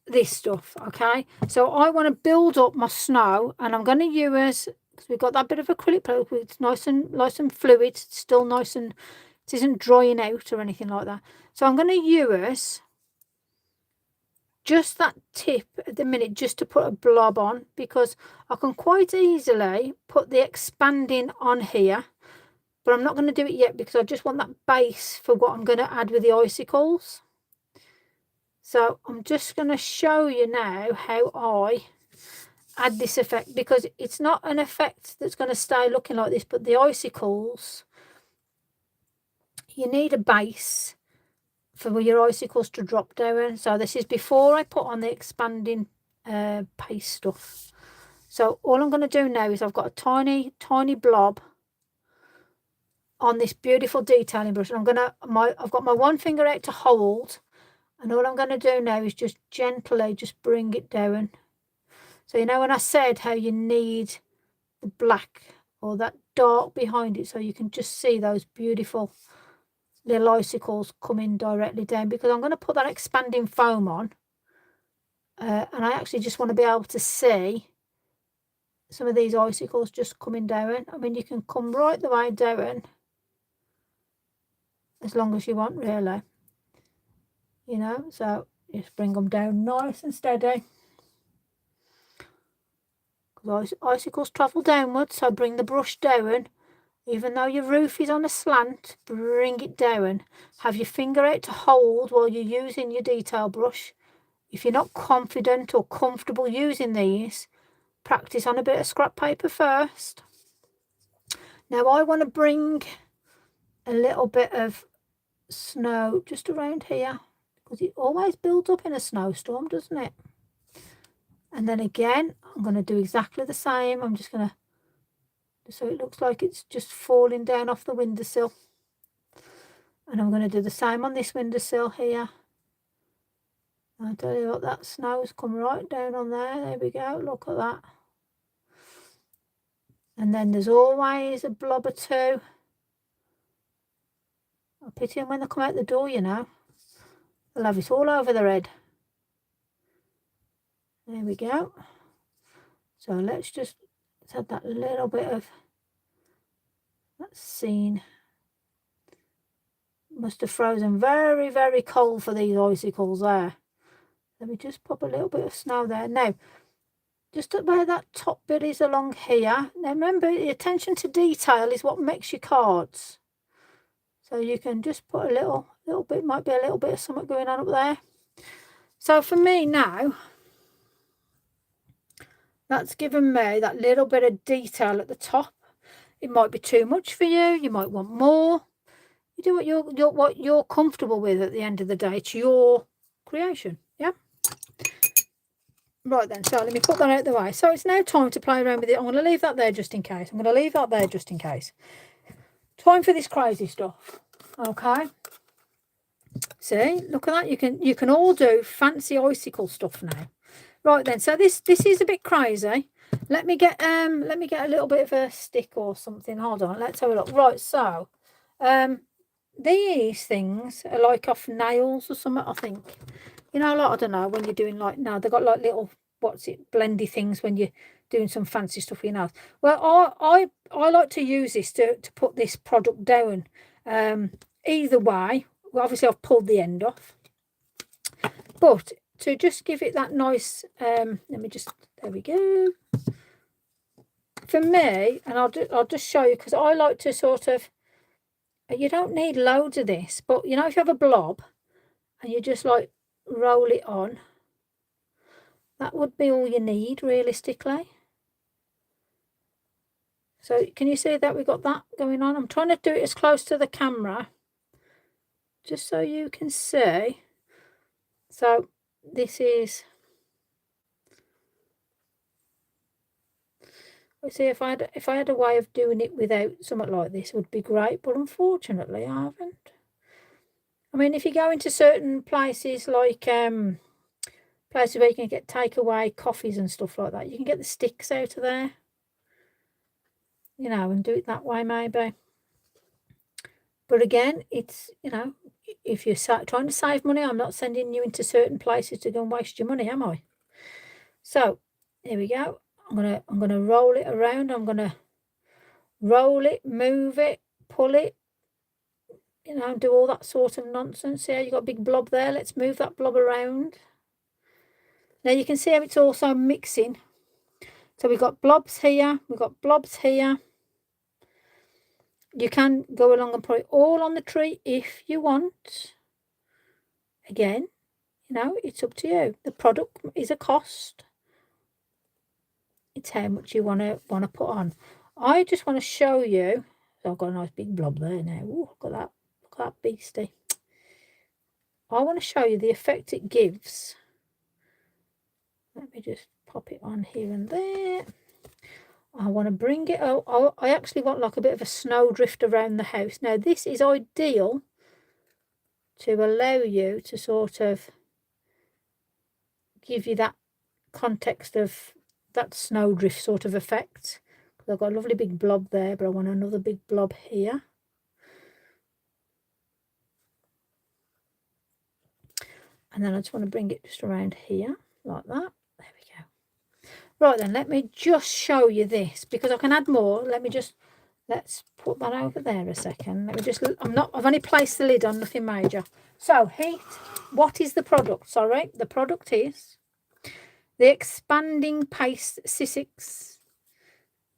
this stuff, okay? So I want to build up my snow, and I'm going to use, because we've got that bit of acrylic paint, it's nice and fluid, it's still nice, and it isn't drying out or anything like that. So I'm going to use just that tip at the minute, just to put a blob on, because I can quite easily put the expanding on here, but I'm not going to do it yet because I just want that base for what I'm going to add with the icicles. So I'm just going to show you now how I add this effect, because it's not an effect that's going to stay looking like this, but the icicles, you need a base for your icicles to drop down. So this is before I put on the expanding paste stuff. So all I'm going to do now is I've got a tiny blob on this beautiful detailing brush, and I've got my one finger out to hold, and all I'm going to do now is just gently just bring it down. So you know when I said how you need the black or that dark behind it, so you can just see those beautiful little icicles coming directly down, because I'm going to put that expanding foam on, and I actually just want to be able to see some of these icicles just coming down. I mean, you can come right the way down as long as you want, really, you know. So just bring them down nice and steady, because icicles travel downwards. So bring the brush down. Even though your roof is on a slant, bring it down. Have your finger out to hold while you're using your detail brush. If you're not confident or comfortable using these, practice on a bit of scrap paper first. Now I want to bring a little bit of snow just around here, because it always builds up in a snowstorm, doesn't it? And then again, I'm going to do exactly the same. I'm just going to, so it looks like it's just falling down off the windowsill. And I'm going to do the same on this windowsill here. I'll tell you what, that snow's come right down on there. There we go, look at that. And then there's always a blob or two. I pity them when they come out the door, you know. They'll have it all over their head. There we go. So let's add that little bit of that scene. Must have frozen very, very cold for these icicles there. Let me just pop a little bit of snow there. Now, just where that top bit is along here. Now remember, the attention to detail is what makes your cards. So you can just put a little bit, might be a little bit of something going on up there. So for me now, that's given me that little bit of detail at the top. It might be too much for you. You might want more. You do what you're comfortable with at the end of the day. It's your creation, yeah? Right then, so let me put that out the way. So it's now time to play around with it. I'm going to leave that there just in case. Time for this crazy stuff, okay? See, look at that. You can all do fancy icicle stuff now. Right then, so this is a bit crazy. Let me get a little bit of a stick or something. Hold on, let's have a look. Right, so these things are like off nails or something, I think. You know, like, I don't know, when you're doing like, no, they've got like little, blendy things when you're doing some fancy stuff with your nails. Well, I like to use this to put this product down. Either way, well, obviously I've pulled the end off, but to just give it that nice, let me just, there we go. For me, and I'll just show you, because I like to sort of, you don't need loads of this, but you know, if you have a blob and you just like roll it on, that would be all you need realistically. So can you see that we've got that going on? I'm trying to do it as close to the camera just so you can see. So this is, let's see, if I had a way of doing it without something like this, it would be great, but unfortunately I haven't. I mean, if you go into certain places like places where you can get takeaway coffees and stuff like that, you can get the sticks out of there, you know, and do it that way maybe. But again, it's, you know, if you're trying to save money, I'm not sending you into certain places to go and waste your money, am I? So here we go. I'm gonna roll it around. I'm gonna roll it, move it, pull it, you know, do all that sort of nonsense. Yeah, you got a big blob there. Let's move that blob around. Now you can see how it's also mixing. So we've got blobs here, we've got blobs here. You can go along and put it all on the tree if you want. Again, you know, it's up to you. The product is a cost. It's how much you want to put on. I just want to show you. I've got a nice big blob there now. Ooh, look at that. Look at that beastie. I want to show you the effect it gives. Let me just pop it on here and there. I want to bring it out. I actually want like a bit of a snowdrift around the house. Now this is ideal to allow you to sort of give you that context of that snowdrift sort of effect. Because I've got a lovely big blob there, but I want another big blob here. And then I just want to bring it just around here like that. There we go. Right then, let me just show you this because I can add more. Let's put that over there a second. Let me just, I've only placed the lid on, nothing major. So heat, what is the product? Sorry, the product is the expanding paste C6.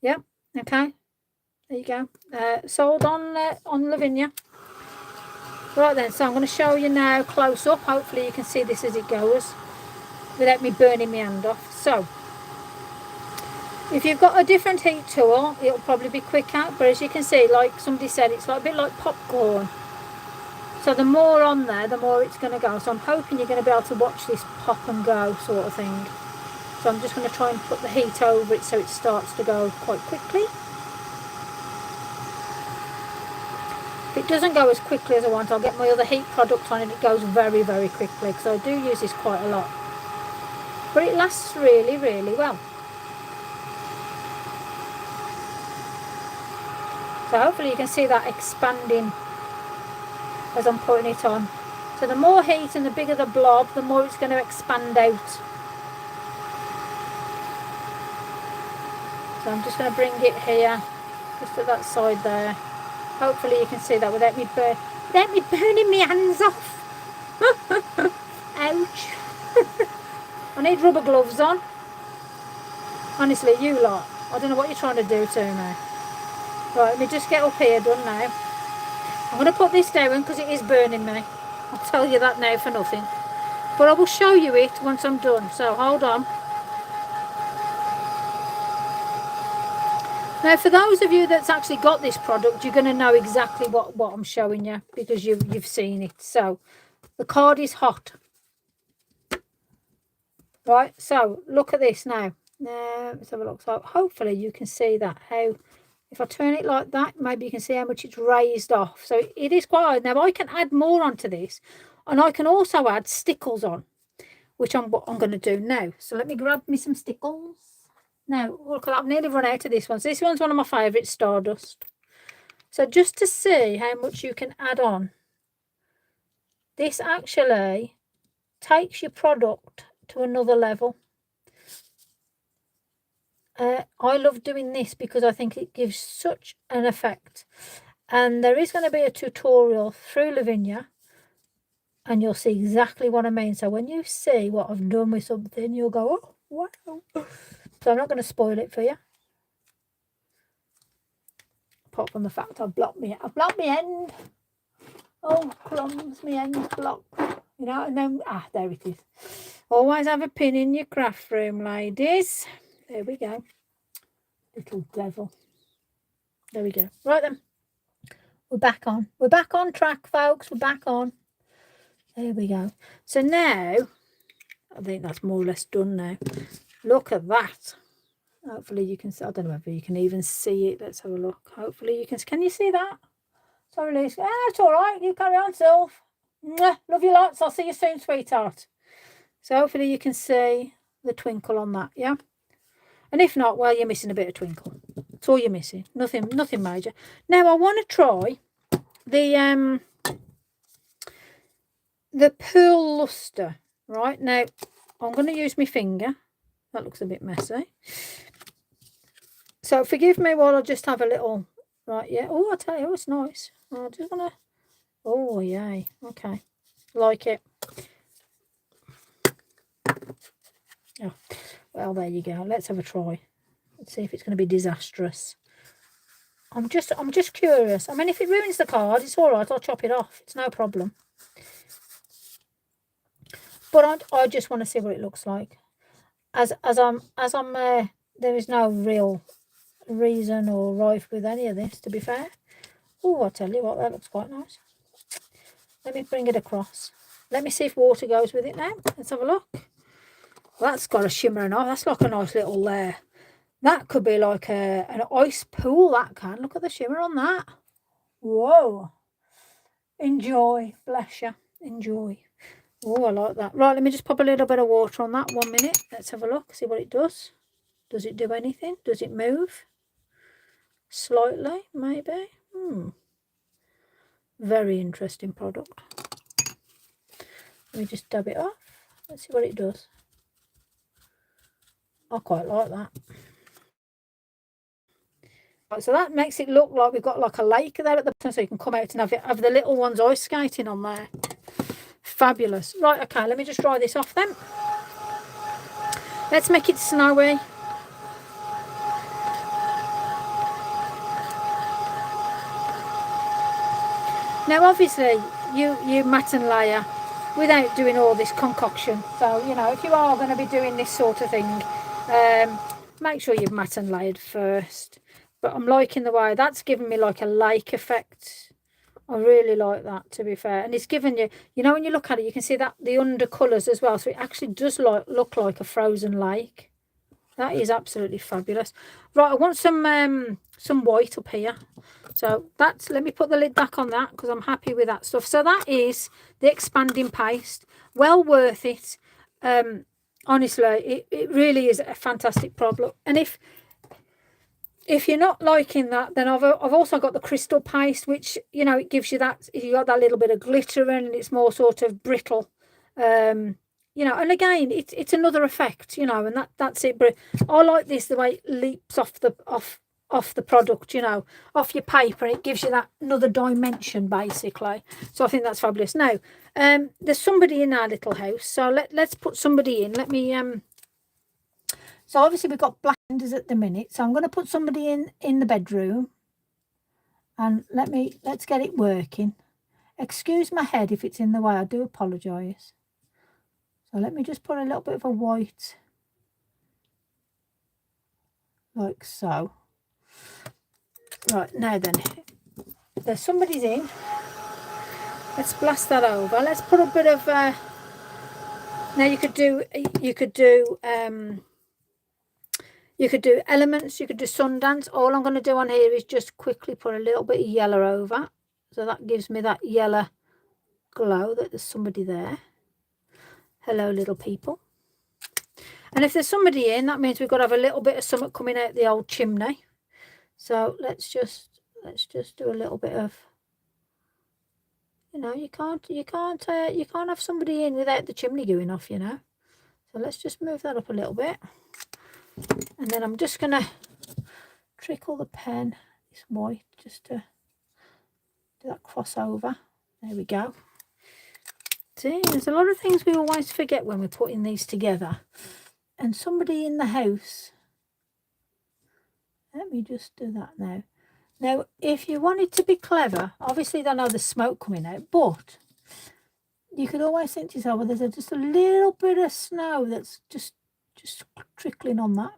Yeah, okay. There you go. Sold on Lavinia. Right then, so I'm going to show you now close up. Hopefully you can see this as it goes without me burning my hand off. So, if you've got a different heat tool, it'll probably be quicker. But as you can see, like somebody said, it's like a bit like popcorn. So the more on there, the more it's going to go. So I'm hoping you're going to be able to watch this pop and go sort of thing. So I'm just going to try and put the heat over it so it starts to go quite quickly. If it doesn't go as quickly as I want, I'll get my other heat product on and it goes very, very quickly because I do use this quite a lot. But it lasts really, really well. So hopefully you can see that expanding as I'm putting it on. So the more heat and the bigger the blob, the more it's going to expand out. So I'm just going to bring it here, just at that side there. Hopefully you can see that without me burning my hands off. Ouch. I need rubber gloves on. Honestly, you lot. I don't know what you're trying to do to me. Right, let me just get up here done now. I'm going to put this down because it is burning me. I'll tell you that now for nothing. But I will show you it once I'm done. So hold on. Now, for those of you that's actually got this product, you're going to know exactly what I'm showing you because you've seen it. So, the card is hot. Right, so look at this now. Let's have a look. So, hopefully you can see that. How, if I turn it like that, maybe you can see how much it's raised off. So, it is quite hard. Now, I can add more onto this. And I can also add stickles on, which I'm going to do now. So, let me grab me some stickles. Now, look, I've nearly run out of this one. So this one's one of my favourites, Stardust. So just to see how much you can add on, this actually takes your product to another level. I love doing this because I think it gives such an effect. And there is going to be a tutorial through Lavinia, and you'll see exactly what I mean. So when you see what I've done with something, you'll go, oh, wow. So I'm not going to spoil it for you. Apart from the fact I've blocked me end. Oh, crumbs, me end's blocked. You know, and then, there it is. Always have a pin in your craft room, ladies. There we go. Little devil. There we go. Right then. We're back on. We're back on track, folks. We're back on. There we go. So now, I think that's more or less done now. Look at that. Hopefully you can see. I don't know if you can even see it. Let's have a look. Hopefully you can you see that? Sorry, Liz. It's all right. You carry on, Sylph. Love you lots. I'll see you soon, sweetheart. So hopefully you can see the twinkle on that, yeah? And if not, well, you're missing a bit of twinkle. That's all you're missing. Nothing major. Now I want to try the the pearl luster. Right, now I'm going to use my finger. That looks a bit messy. So forgive me while I just have a little, right, yeah. Oh, I tell you, it's nice. I just want to, oh, yay. Okay. Like it. Oh, well, there you go. Let's have a try. Let's see if it's going to be disastrous. I'm just curious. I mean, if it ruins the card, it's all right. I'll chop it off. It's no problem. But I just want to see what it looks like. As I'm there is no real reason or rife with any of this, to be fair. Oh, I tell you what, that looks quite nice. Let me bring it across. Let me see if water goes with it now. Let's have a look. Well, that's got a shimmer and all. That's like a nice little that could be like an ice pool, that can. Look at the shimmer on that. Whoa. Enjoy. Bless you. Enjoy. Oh, I like that. Right, let me just pop a little bit of water on that. 1 minute. Let's have a look. See what it does. Does it do anything? Does it move? Slightly, maybe. Very interesting product. Let me just dab it off. Let's see what it does. I quite like that. Right, so that makes it look like we've got like a lake there at the bottom, so you can come out and have the little ones ice skating on there. Fabulous. Right, okay, let me just dry this off then. Let's make it snowy. Now, obviously, you mat and layer without doing all this concoction. So, you know, if you are going to be doing this sort of thing, make sure you've mat and layered first. But I'm liking the way that's giving me like a lake effect. I really like that, to be fair. And it's giving you, you know, when you look at it, you can see that the undercolours as well. So it actually does look like a frozen lake. That is absolutely fabulous. Right, I want some white up here. So that's, let me put the lid back on that because I'm happy with that stuff. So that is the expanding paste. Well worth it. Honestly, it really is a fantastic product. And if you're not liking that, then I've also got the crystal paste, which, you know, it gives you that, you got that little bit of glitter in, and it's more sort of brittle. You know, and again, it's another effect, you know, and that's it. But I like this, the way it leaps off the product, you know, off your paper, and it gives you that another dimension, basically. So I think that's fabulous. Now, there's somebody in our little house, so let's put somebody in. Let me so obviously we've got black blenders at the minute, so I'm going to put somebody in the bedroom, and let's get it working. Excuse my head if it's in the way, I do apologise. So let me just put a little bit of a white, like so. Right, now then, there's somebody's in. Let's blast that over. Let's put a bit of now you could do elements, you could do Sundance. All I'm going to do on here is just quickly put a little bit of yellow over, so that gives me that yellow glow that there's somebody there. Hello, little people. And if there's somebody in, that means we've got to have a little bit of something coming out the old chimney. So let's just do a little bit of, you know, you can't have somebody in without the chimney going off, you know. So let's just move that up a little bit, and then I'm just gonna trickle the pen, this white, just to do that crossover. There we go. See, there's a lot of things we always forget when we're putting these together. And somebody in the house. Let me just do that now. Now, if you wanted to be clever, obviously I know there's smoke coming out, but you could always think to yourself, well, there's just a little bit of snow that's just trickling on that.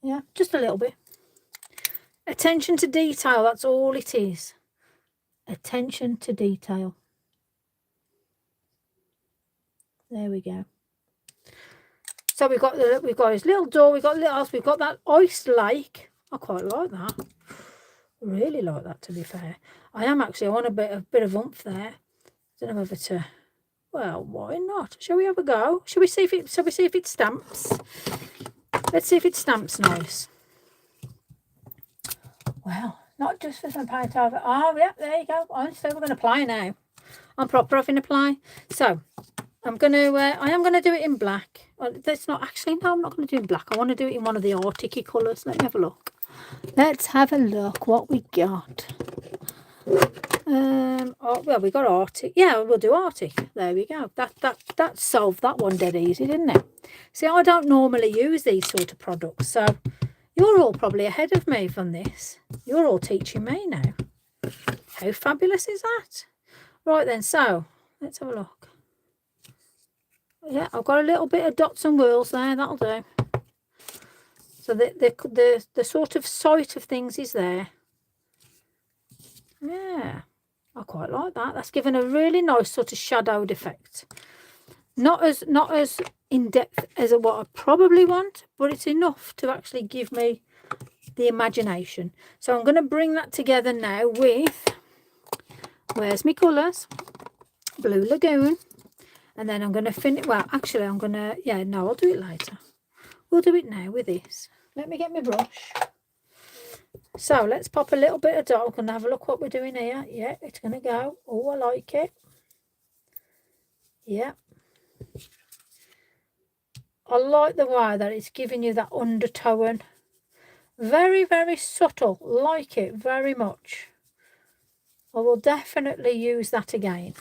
Yeah, just a little bit. Attention to detail, that's all it is. Attention to detail. There we go. So we've got his little door, we've got that ice lake. I quite like that. Really like that, to be fair. I want a bit of oomph there. I don't know whether to, well, why not? Shall we have a go? Shall we see if it stamps? Let's see if it stamps nice. Well, not just for some paint over. Oh yeah, there you go. Honestly, we're going to play now. I'm proper having a play. So I am going to do it in black. That's not actually, no, I'm not going to do it in black. I want to do it in one of the Arctic colours. Let me have a look. Let's have a look what we got. Oh, well, we got Arctic. Yeah, we'll do Arctic. There we go. That solved that one dead easy, didn't it? See, I don't normally use these sort of products, so you're all probably ahead of me from this. You're all teaching me now. How fabulous is that? Right then, so let's have a look. Yeah, I've got a little bit of dots and whirls there. That'll do. So the sort of sight of things is there. Yeah, I quite like that. That's given a really nice sort of shadowed effect. Not as in depth as what I probably want, but it's enough to actually give me the imagination. So I'm going to bring that together now with, where's my colours? Blue Lagoon. And then I'm going to finish, well, actually I'm going to, yeah, no, I'll do it later. We'll do it now with this. Let me get my brush. So let's pop a little bit of dark and have a look what we're doing here. Yeah, it's going to go. Oh, I like it. Yeah. I like the way that it's giving you that undertone. Very, very subtle. Like it very much. I will definitely use that again.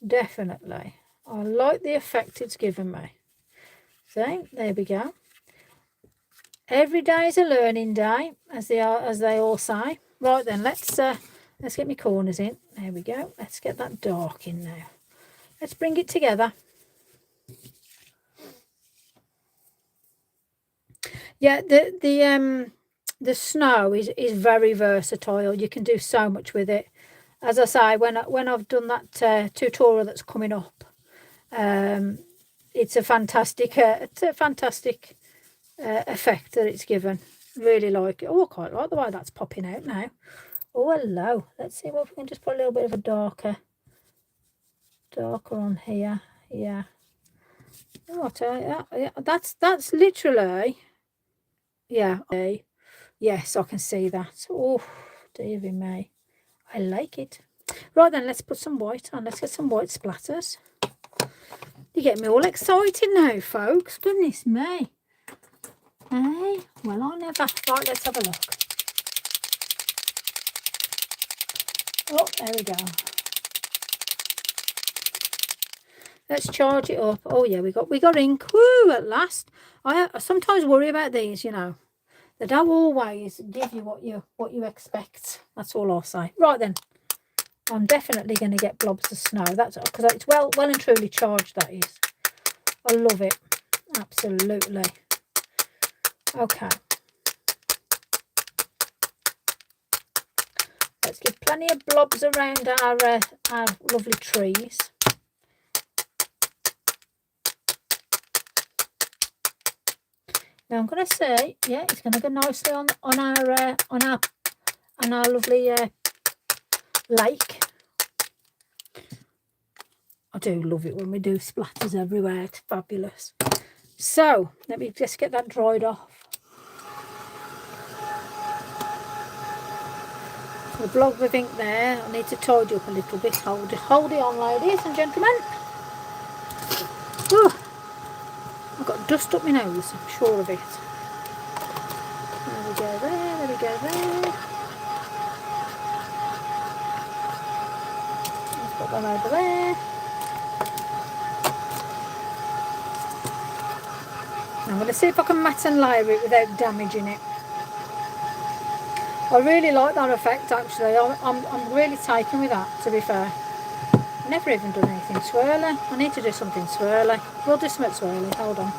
Definitely. I like the effect it's given me. See, there we go. Every day is a learning day, as they all say. Right then, let's get my corners in. There we go. Let's get that dark in now. Let's bring it together. Yeah, the snow is very versatile. You can do so much with it. As I say, when I've done that tutorial that's coming up, it's a fantastic effect that it's given. Really like it. Oh, I quite like the way that's popping out now. Oh, hello. Let's see if we can just put a little bit of a darker on here. Yeah. Oh, yeah, that's literally, yeah. Yes, I can see that. Oh, dear me. I like it. Right then, let's put some white on. Let's get some white splatters. You get me all excited now, folks. Goodness me. Hey, well, I never. Right, let's have a look. Oh, there we go. Let's charge it up. Oh yeah, we got ink. Woo, at last. I sometimes worry about these, you know. They don't always give you what you expect. That's all I'll say. Right then. I'm definitely going to get blobs of snow. That's because it's well and truly charged, that is. I love it. Absolutely. Okay. Let's give plenty of blobs around our lovely trees. Now I'm going to say, yeah, it's going to go nicely on our lovely lake. I do love it when we do splatters everywhere. It's fabulous. So let me just get that dried off. The blob of ink there. I need to tidy up a little bit. Hold it on, ladies and gentlemen. Ooh. I've got dust up my nose, I'm sure of it. There we go there, there we go there. Let's put them over there. I'm going to see if I can matte and layer it without damaging it. I really like that effect, actually. I'm really taken with that, to be fair. I've never even done anything swirly. I need to do something swirly. We'll do something swirly. Hold on.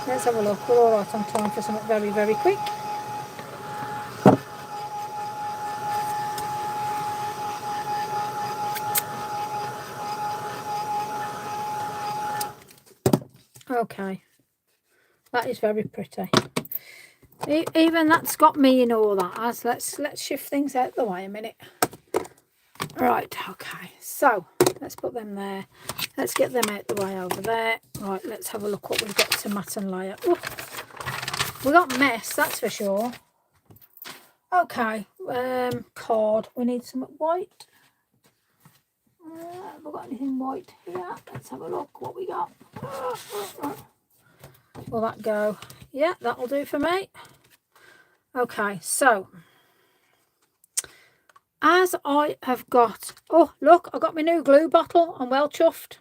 Let's have a look. We're all right on time for something very, very quick. Okay. That is very pretty. Even that's got me in all that. As let's shift things out the way a minute. Right, okay. So let's put them there. Let's get them out the way over there. Right, let's have a look what we've got to matte and layer. Ooh, we got mess, that's for sure. Okay, card. We need some white. Have I got anything white here? Let's have a look what we got. Will that go? Yeah, that'll do for me. Okay, so as I have got, oh look, I got my new glue bottle. I'm well chuffed.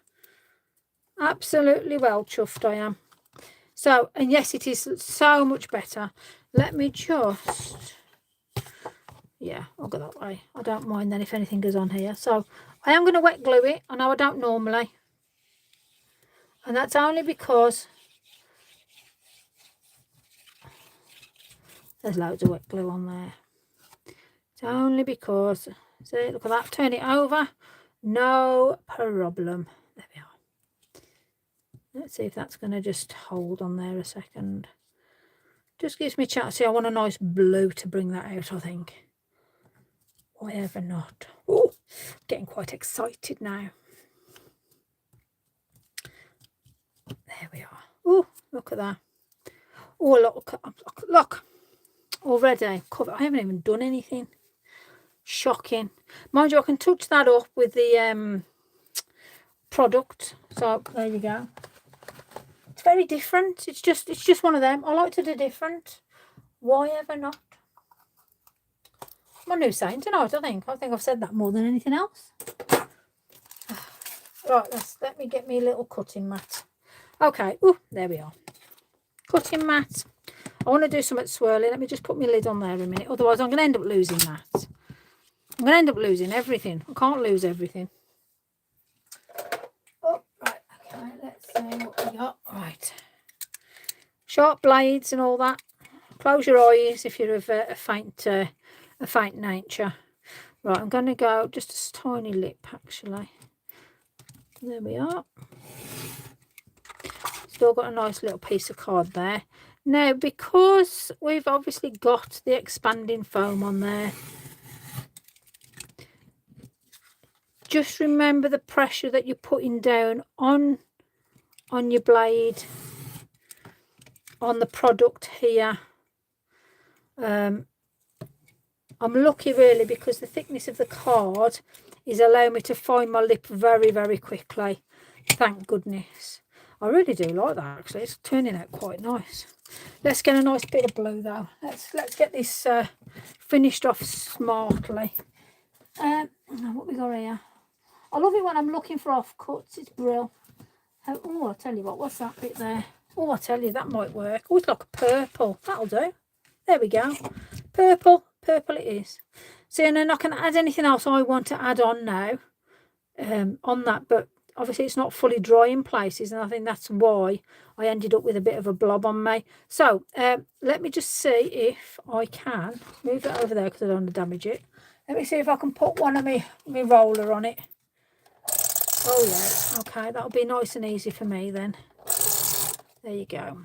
Absolutely well chuffed I am. So, and yes, it is so much better. Let me just, yeah, I'll go that way. I don't mind then if anything goes on here. So I am going to wet glue it. I know I don't normally. And that's only because there's loads of wet glue on there. It's only because, see, look at that, turn it over. No problem. There we are. Let's see if that's going to just hold on there a second. Just gives me a chance. See, I want a nice blue to bring that out, I think. Why ever not? Oh, getting quite excited now. There we are. Oh, look at that. Oh, look. Already covered. I haven't even done anything. Shocking. Mind you, I can touch that up with the product. So there you go. It's very different. It's just one of them. I like to do different. Why ever not? My new saying tonight, I think I've said that more than anything else. Right, let me get me a little cutting mat. Okay, oh, there we are. Cutting mat. I want to do something swirly. Let me just put my lid on there a minute. Otherwise, I'm going to end up losing that. I'm going to end up losing everything. I can't lose everything. Oh, right. Okay, let's see what we got. Right. Sharp blades and all that. Close your eyes if you're of a faint nature. Right, I'm going to go just a tiny lip, actually. There we are. Still got a nice little piece of card there. Now, because we've obviously got the expanding foam on there, just remember the pressure that you're putting down on your blade, on the product here. I'm lucky really because the thickness of the card is allowing me to find my lip very, very quickly. Thank goodness. I really do like that actually. It's turning out quite nice. Let's get a nice bit of blue though. Let's get this finished off smartly. What we got here? I love it when I'm looking for offcuts. It's brilliant. Oh, I'll tell you what. What's that bit there? Oh, I'll tell you, that might work. Oh, it's like a purple. That'll do. There we go. Purple. Purple it is. See, and then I can add anything else I want to add on now on that, but obviously it's not fully dry in places, and I think that's why I ended up with a bit of a blob on me. So let me just see if I can move that over there because I don't want to damage it. Let me see if I can put one of my roller on it. Oh yeah, okay, that'll be nice and easy for me then. There you go.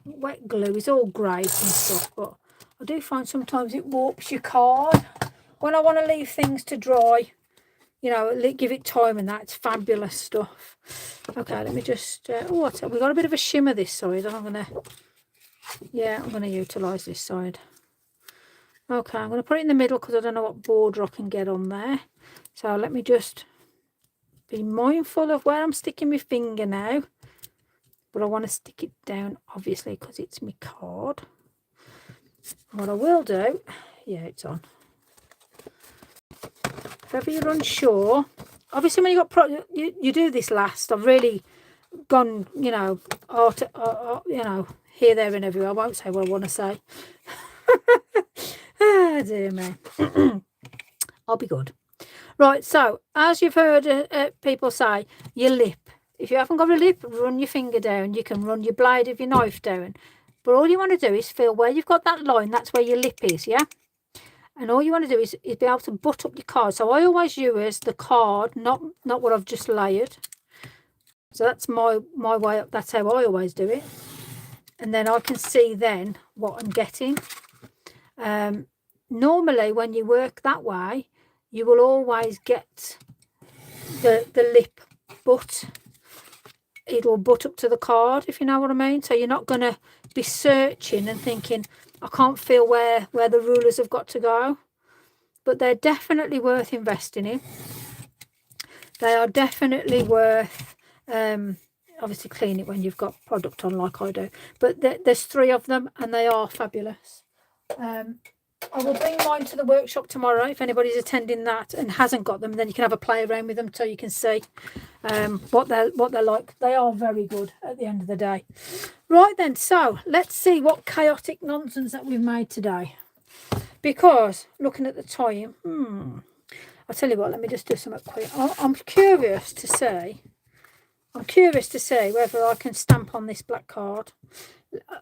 Wet glue is all great and stuff, but I do find sometimes it warps your card. When I want to leave things to dry, you know, give it time and that, it's fabulous stuff. Okay, let me just, we've got a bit of a shimmer this side. I'm going to utilise this side. Okay, I'm going to put it in the middle because I don't know what border I can get on there. So let me just be mindful of where I'm sticking my finger now. But I want to stick it down, obviously, because it's my card. What I will do, yeah, it's on. If ever you're unsure, obviously when you do this last, I've really gone, you know, here, there and everywhere. I won't say what I want to say. Ah, dear me. I'll be good. Right, so as you've heard people say, your lip. If you haven't got a lip, run your finger down. You can run your blade of your knife down. But all you want to do is feel where you've got that line, that's where your lip is, yeah? And all you want to do is be able to butt up your card. So I always use the card, not what I've just layered. So that's my way up. That's how I always do it. And then I can see then what I'm getting. Normally, when you work that way, you will always get the lip butt. It'll butt up to the card, if you know what I mean. So you're not going to be searching and thinking, I can't feel where the rulers have got to go. but they're definitely worth investing in. They are definitely worth, obviously clean it when you've got product on like I do. But there's 3 of them and they are fabulous. I will bring mine to the workshop tomorrow if anybody's attending that and hasn't got them. Then you can have a play around with them so you can see what they're like. They are very good at the end of the day. Right then, so let's see what chaotic nonsense that we've made today. Because looking at the time, I'll tell you what, let me just do something quick. I'm curious to see. Whether I can stamp on this black card.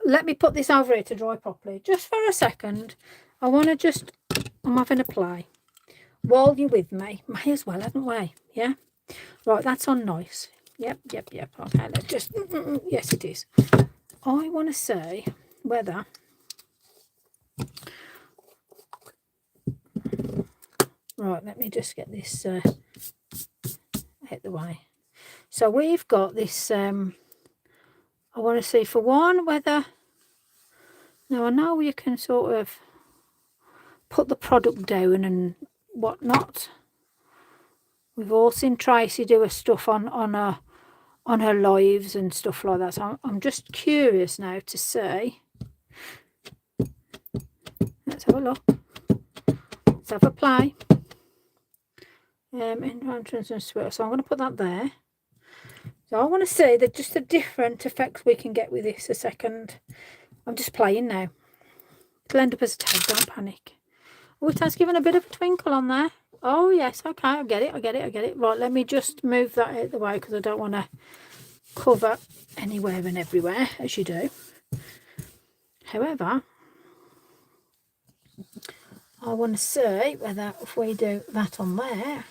Let me put this over here to dry properly. Just for a second. I want to just, I'm having a play. While you're with me, may as well, haven't we? Yeah? Right, that's on nice. Yep. Okay, let's just, yes it is. I want to see whether, right, let me just get this out the way. So we've got this, I want to see for one whether, now I know you can sort of put the product down and whatnot. We've all seen Tracy do her stuff on her lives and stuff like that. So I'm just curious now to see. Let's have a look. Let's have a play. Entrance and swirl. So I'm going to put that there. So I want to see that just the different effects we can get with this a second. I'm just playing now. It'll end up as a tag, don't panic. Oh, it has given a bit of a twinkle on there. Oh, yes, okay, I get it. Right, let me just move that out of the way because I don't want to cover anywhere and everywhere, as you do. However, I want to see whether if we do that on there,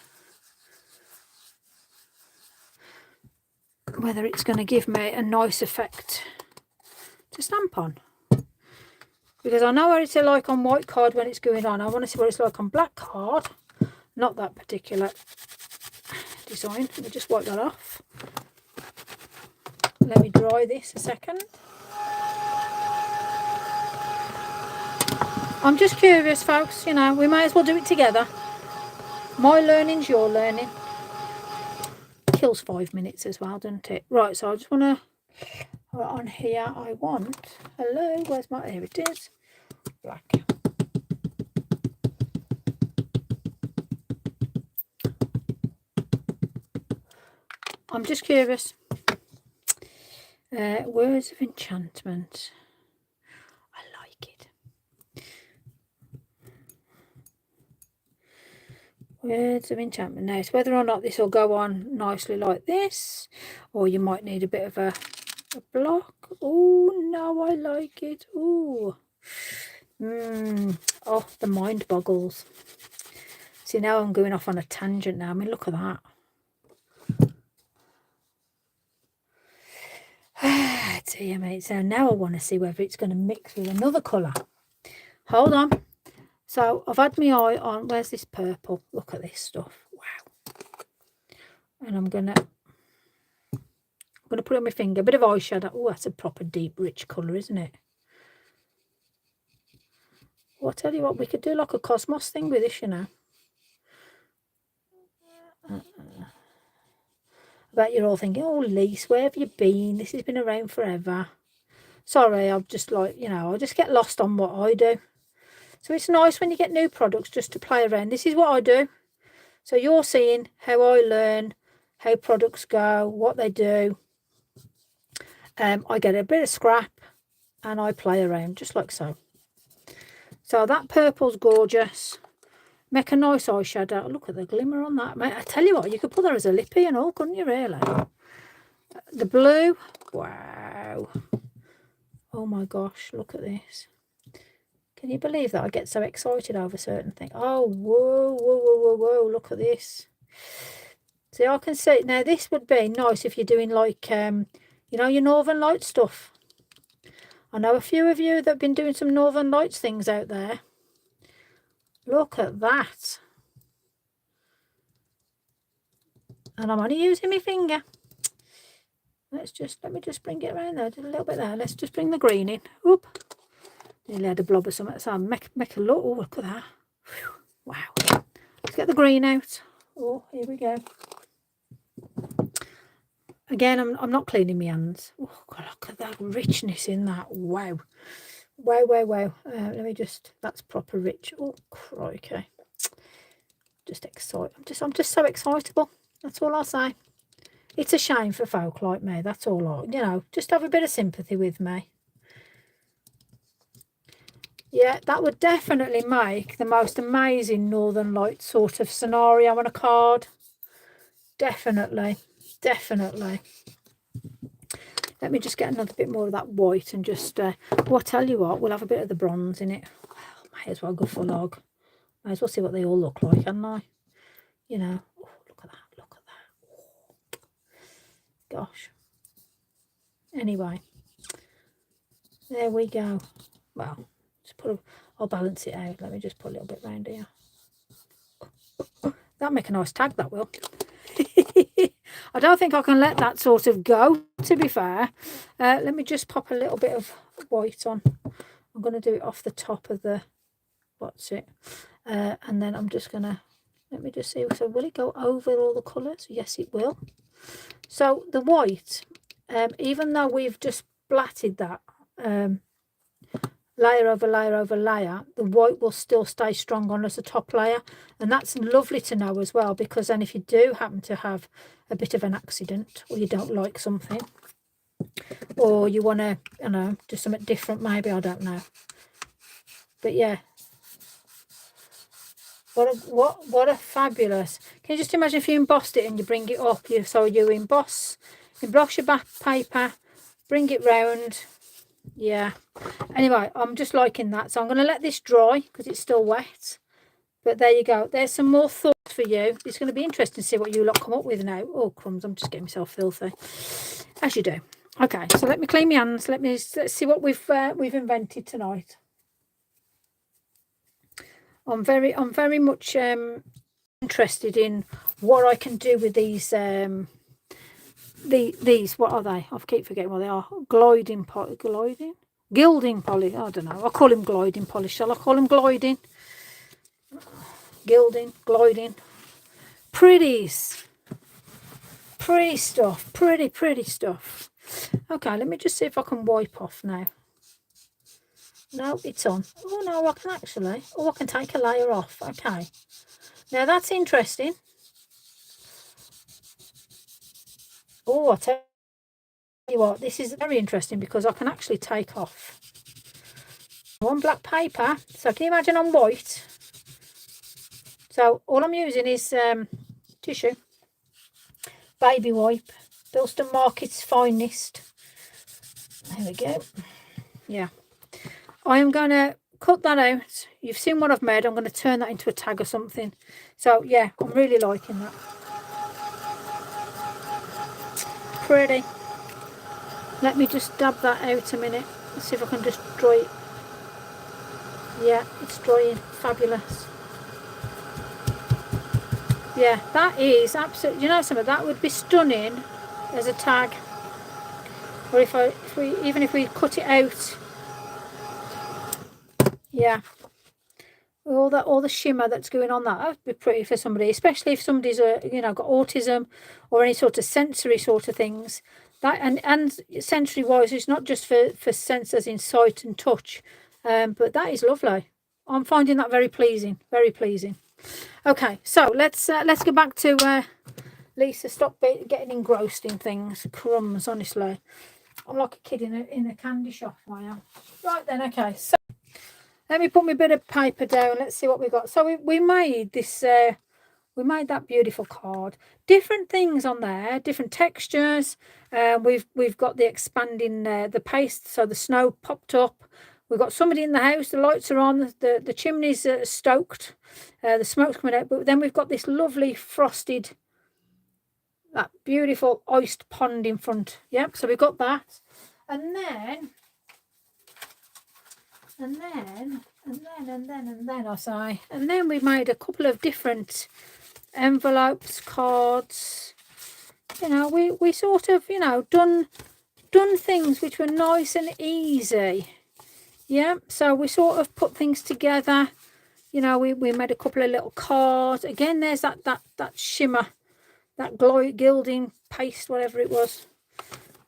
whether it's going to give me a nice effect to stamp on. Because I know what it's like on white card when it's going on. I want to see what it's like on black card. Not that particular design. Let me just wipe that off. Let me dry this a second. I'm just curious, folks. You know, we may as well do it together. My learning's your learning. Kills 5 minutes as well, doesn't it? Right, so I just want to... on here, I want... Hello, where's my... Here it is. Black. I'm just curious. Words of enchantment. I like it. Words of enchantment. Now, it's whether or not this will go on nicely like this, or you might need a bit of a block. Oh, no, I like it. Oh, oh, the mind boggles. See, now I'm going off on a tangent now. I mean, look at that. Dear me. So now I want to see whether it's going to mix with another colour. Hold on. So I've had my eye on, where's this purple? Look at this stuff. Wow. And I'm going to put it on my finger. A bit of eyeshadow. Oh, that's a proper deep, rich colour, isn't it? Well, I'll tell you what, we could do like a cosmos thing with this, you know. I bet you're all thinking, oh, Lise, where have you been? This has been around forever. Sorry, I'm just like, you know, I just get lost on what I do. So it's nice when you get new products just to play around. This is what I do. So you're seeing how I learn, how products go, what they do. I get a bit of scrap and I play around just like so. So that purple's gorgeous. Make a nice eyeshadow. Look at the glimmer on that. Mate, I tell you what, you could put that as a lippy and all, couldn't you, really? The blue. Wow. Oh, my gosh. Look at this. Can you believe that I get so excited over certain things? Oh, whoa. Look at this. See, I can see. Now, this would be nice if you're doing like, you know, your Northern Lights stuff. I know a few of you that have been doing some Northern Lights things out there. Look at that. And I'm only using my finger. Let me just bring it around there, just a little bit there. Let's just bring the green in. Oop. Nearly had a blob of something. So make a look. Oh, look at that. Whew. Wow. Let's get the green out. Oh, here we go. Again, I'm not cleaning my hands. Oh, God, look at that richness in that. Wow. Wow, wow, wow. Let me just, that's proper rich. Oh, crikey. Just excited. I'm just so excitable. That's all I'll say. It's a shame for folk like me. That's all just have a bit of sympathy with me. Yeah, that would definitely make the most amazing Northern Lights sort of scenario on a card. Definitely. Definitely. Let me just get another bit more of that white and just, well, I'll tell you what, we'll have a bit of the bronze in it. Well, may as well go for log. May as well see what they all look like, hadn't I? You know, oh, look at that, look at that. Gosh. Anyway, there we go. Well, just I'll balance it out. Let me just put a little bit round here. That'll make a nice tag, that will. I don't think I can let that sort of go, to be fair. Let me just pop a little bit of white on. I'm going to do it off the top of the, and then I'm just going to, let me just see. So will it go over all the colours? Yes, it will. So the white, even though we've just blatted that layer over layer over layer, the white will still stay strong on as a top layer, and that's lovely to know as well, because then if you do happen to have a bit of an accident, or you don't like something, or you want to, do something different, maybe, I don't know, but yeah, what a fabulous. Can you just imagine if you embossed it and you bring it up, so you emboss your back paper, bring it round. Yeah, anyway, I'm just liking that, so I'm going to let this dry because it's still wet. But there you go, there's some more thoughts for you. It's going to be interesting to see what you lot come up with now. Oh, crumbs, I'm just getting myself filthy, as you do. Okay, so let me clean my hands. Let's see what we've invented tonight. I'm very much interested in what I can do with these these, what are they? I keep forgetting what they are. Gilding polish. I don't know. I call him gliding polish. Shall I call him gliding? Gilding, gliding. Pretty stuff. Pretty stuff. Okay, let me just see if I can wipe off now. No, it's on. Oh no, I can actually. Oh, I can take a layer off. Okay. Now that's interesting. Oh, I tell you what, this is very interesting because I can actually take off one black paper. So can you imagine on white? So all I'm using is tissue, baby wipe, Bilston Market's finest. There we go. Yeah. I am going to cut that out. You've seen what I've made. I'm going to turn that into a tag or something. So yeah, I'm really liking that. Pretty. Let me just dab that out a minute. Let's see if I can just dry it. Yeah, it's drying. Fabulous. Yeah, that is absolutely, something that would be stunning as a tag. Or if we cut it out. Yeah. All the shimmer that's going on, that would be pretty for somebody, especially if somebody's got autism or any sort of sensory sort of things. That and sensory wise, it's not just for senses in sight and touch, but that is lovely. I'm finding that very pleasing, very pleasing. Okay, so let's go back to Lisa. Stop getting engrossed in things. Crumbs, honestly. I'm like a kid in a candy shop. I am. Right then, okay. So let me put my bit of paper down. Let's see what we got. So we made this. We made that beautiful card. Different things on there, different textures. We've got the expanding the paste, so the snow popped up. We've got somebody in the house. The lights are on. The chimney's stoked. The smoke's coming out. But then we've got this lovely frosted, that beautiful iced pond in front. Yep. So we've got that, and then I say, and then we made a couple of different envelopes, cards. We sort of done things which were nice and easy. Yeah, so we sort of put things together you know, we made a couple of little cards. Again, there's that shimmer, that gilding paste, whatever it was.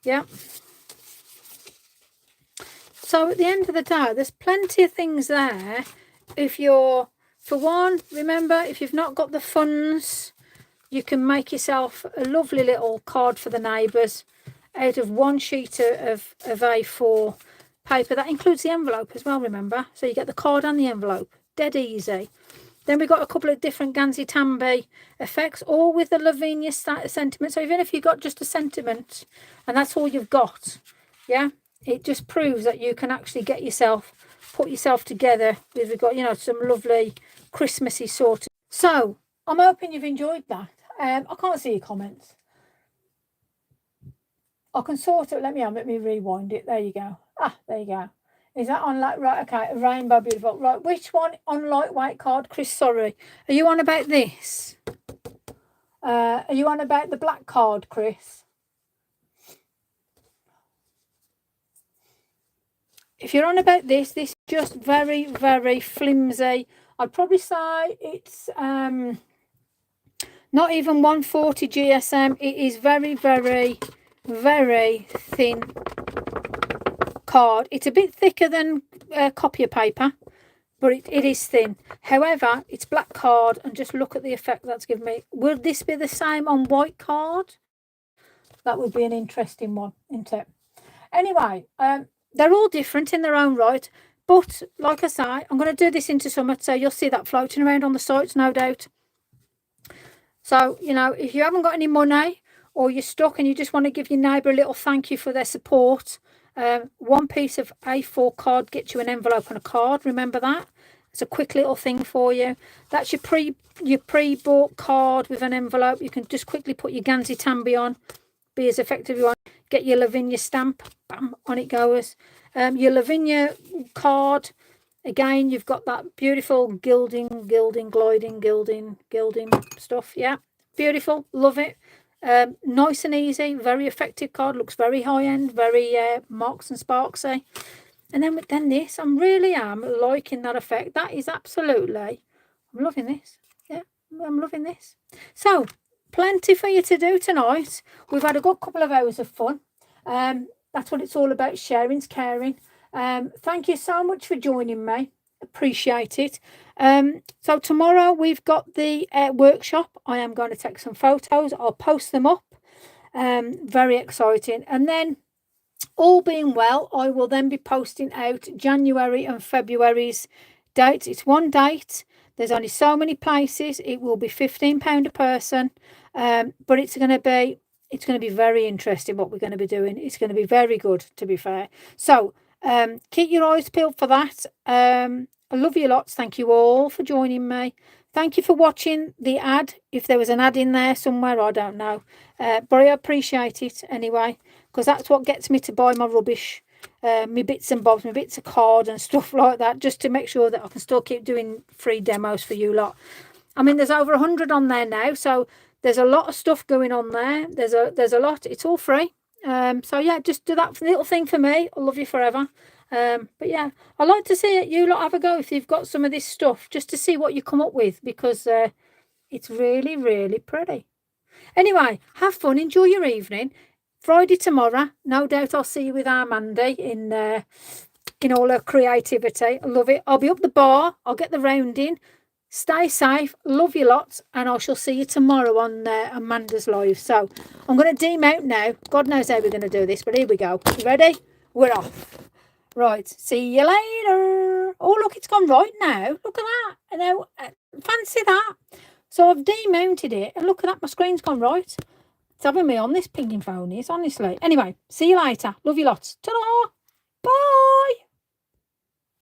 Yeah. So at the end of the day, there's plenty of things there. If you're, for one, remember, if you've not got the funds, you can make yourself a lovely little card for the neighbours out of one sheet of A4 paper. That includes the envelope as well, remember. So you get the card and the envelope. Dead easy. Then we've got a couple of different Gansai Tambi effects, all with the Lavinia sentiment. So even if you've got just a sentiment and that's all you've got, yeah, it just proves that you can actually get yourself, put yourself together. We've got, you know, some lovely Christmassy sort of. So I'm hoping you've enjoyed that. I can't see your comments. I can sort it. Let me rewind it. There you go. Ah, there you go. Is that on like, right, okay, rainbow beautiful. Right, which one on lightweight card, Chris? Sorry. Are you on about this? Are you on about the black card, Chris? If you're on about this is just very, very flimsy. I'd probably say it's not even 140 GSM. It is very, very, very thin card. It's a bit thicker than copier paper, but it is thin. However, it's black card, and just look at the effect that's given me. Will this be the same on white card? That would be an interesting one, isn't it? Anyway, they're all different in their own right, but like I say, I'm going to do this into summer, so you'll see that floating around on the sites, no doubt. So, you know, if you haven't got any money, or you're stuck and you just want to give your neighbour a little thank you for their support, one piece of A4 card gets you an envelope and a card. Remember that? It's a quick little thing for you. That's your pre-bought card with an envelope. You can just quickly put your Gansai Tambi on. Be as effective as you want. Get your Lavinia stamp. Bam, on it goes. Your Lavinia card. Again, you've got that beautiful gilding stuff. Yeah, beautiful. Love it. Nice and easy, very effective card. Looks very high end, very marks and sparksy. And then this, I'm really liking that effect. That is absolutely, I'm loving this. Yeah, I'm loving this. So plenty for you to do tonight. We've had a good couple of hours of fun. That's what it's all about. Sharing's caring. Thank you so much for joining me. Appreciate it. So tomorrow we've got the workshop. I am going to take some photos. I'll post them up. Very exciting. And then, all being well, I will then be posting out January and February's dates. It's one date. There's only so many places. It will be £15 a person. But it's going to be very interesting what we're going to be doing. It's going to be very good, to be fair. So keep your eyes peeled for that. I love you lots. Thank you all for joining me. Thank you for watching the ad. If there was an ad in there somewhere, I don't know. But I appreciate it anyway, because that's what gets me to buy my rubbish, my bits and bobs, my bits of card and stuff like that, just to make sure that I can still keep doing free demos for you lot. I mean, there's over 100 on there now, so there's a lot of stuff going on there. There's a lot. It's all free. So yeah, just do that little thing for me. I'll love you forever. But yeah, I'd like to see you lot have a go if you've got some of this stuff, just to see what you come up with, because it's really, really pretty. Anyway, have fun, enjoy your evening. Friday tomorrow, no doubt I'll see you with our Mandy in all her creativity. I love it. I'll be up the bar. I'll get the rounding. Stay safe. Love you lots, and I shall see you tomorrow on Amanda's Live. So I'm going to demote now. God knows how we're going to do this, but here we go. You ready? We're off. Right, see you later. Oh, look, it's gone right now. Look at that. And now, fancy that. So I've demounted it, and look at that, my screen's gone right. It's having me on, this pinging phone is, honestly. Anyway, see you later. Love you lots. Ta-da. Bye.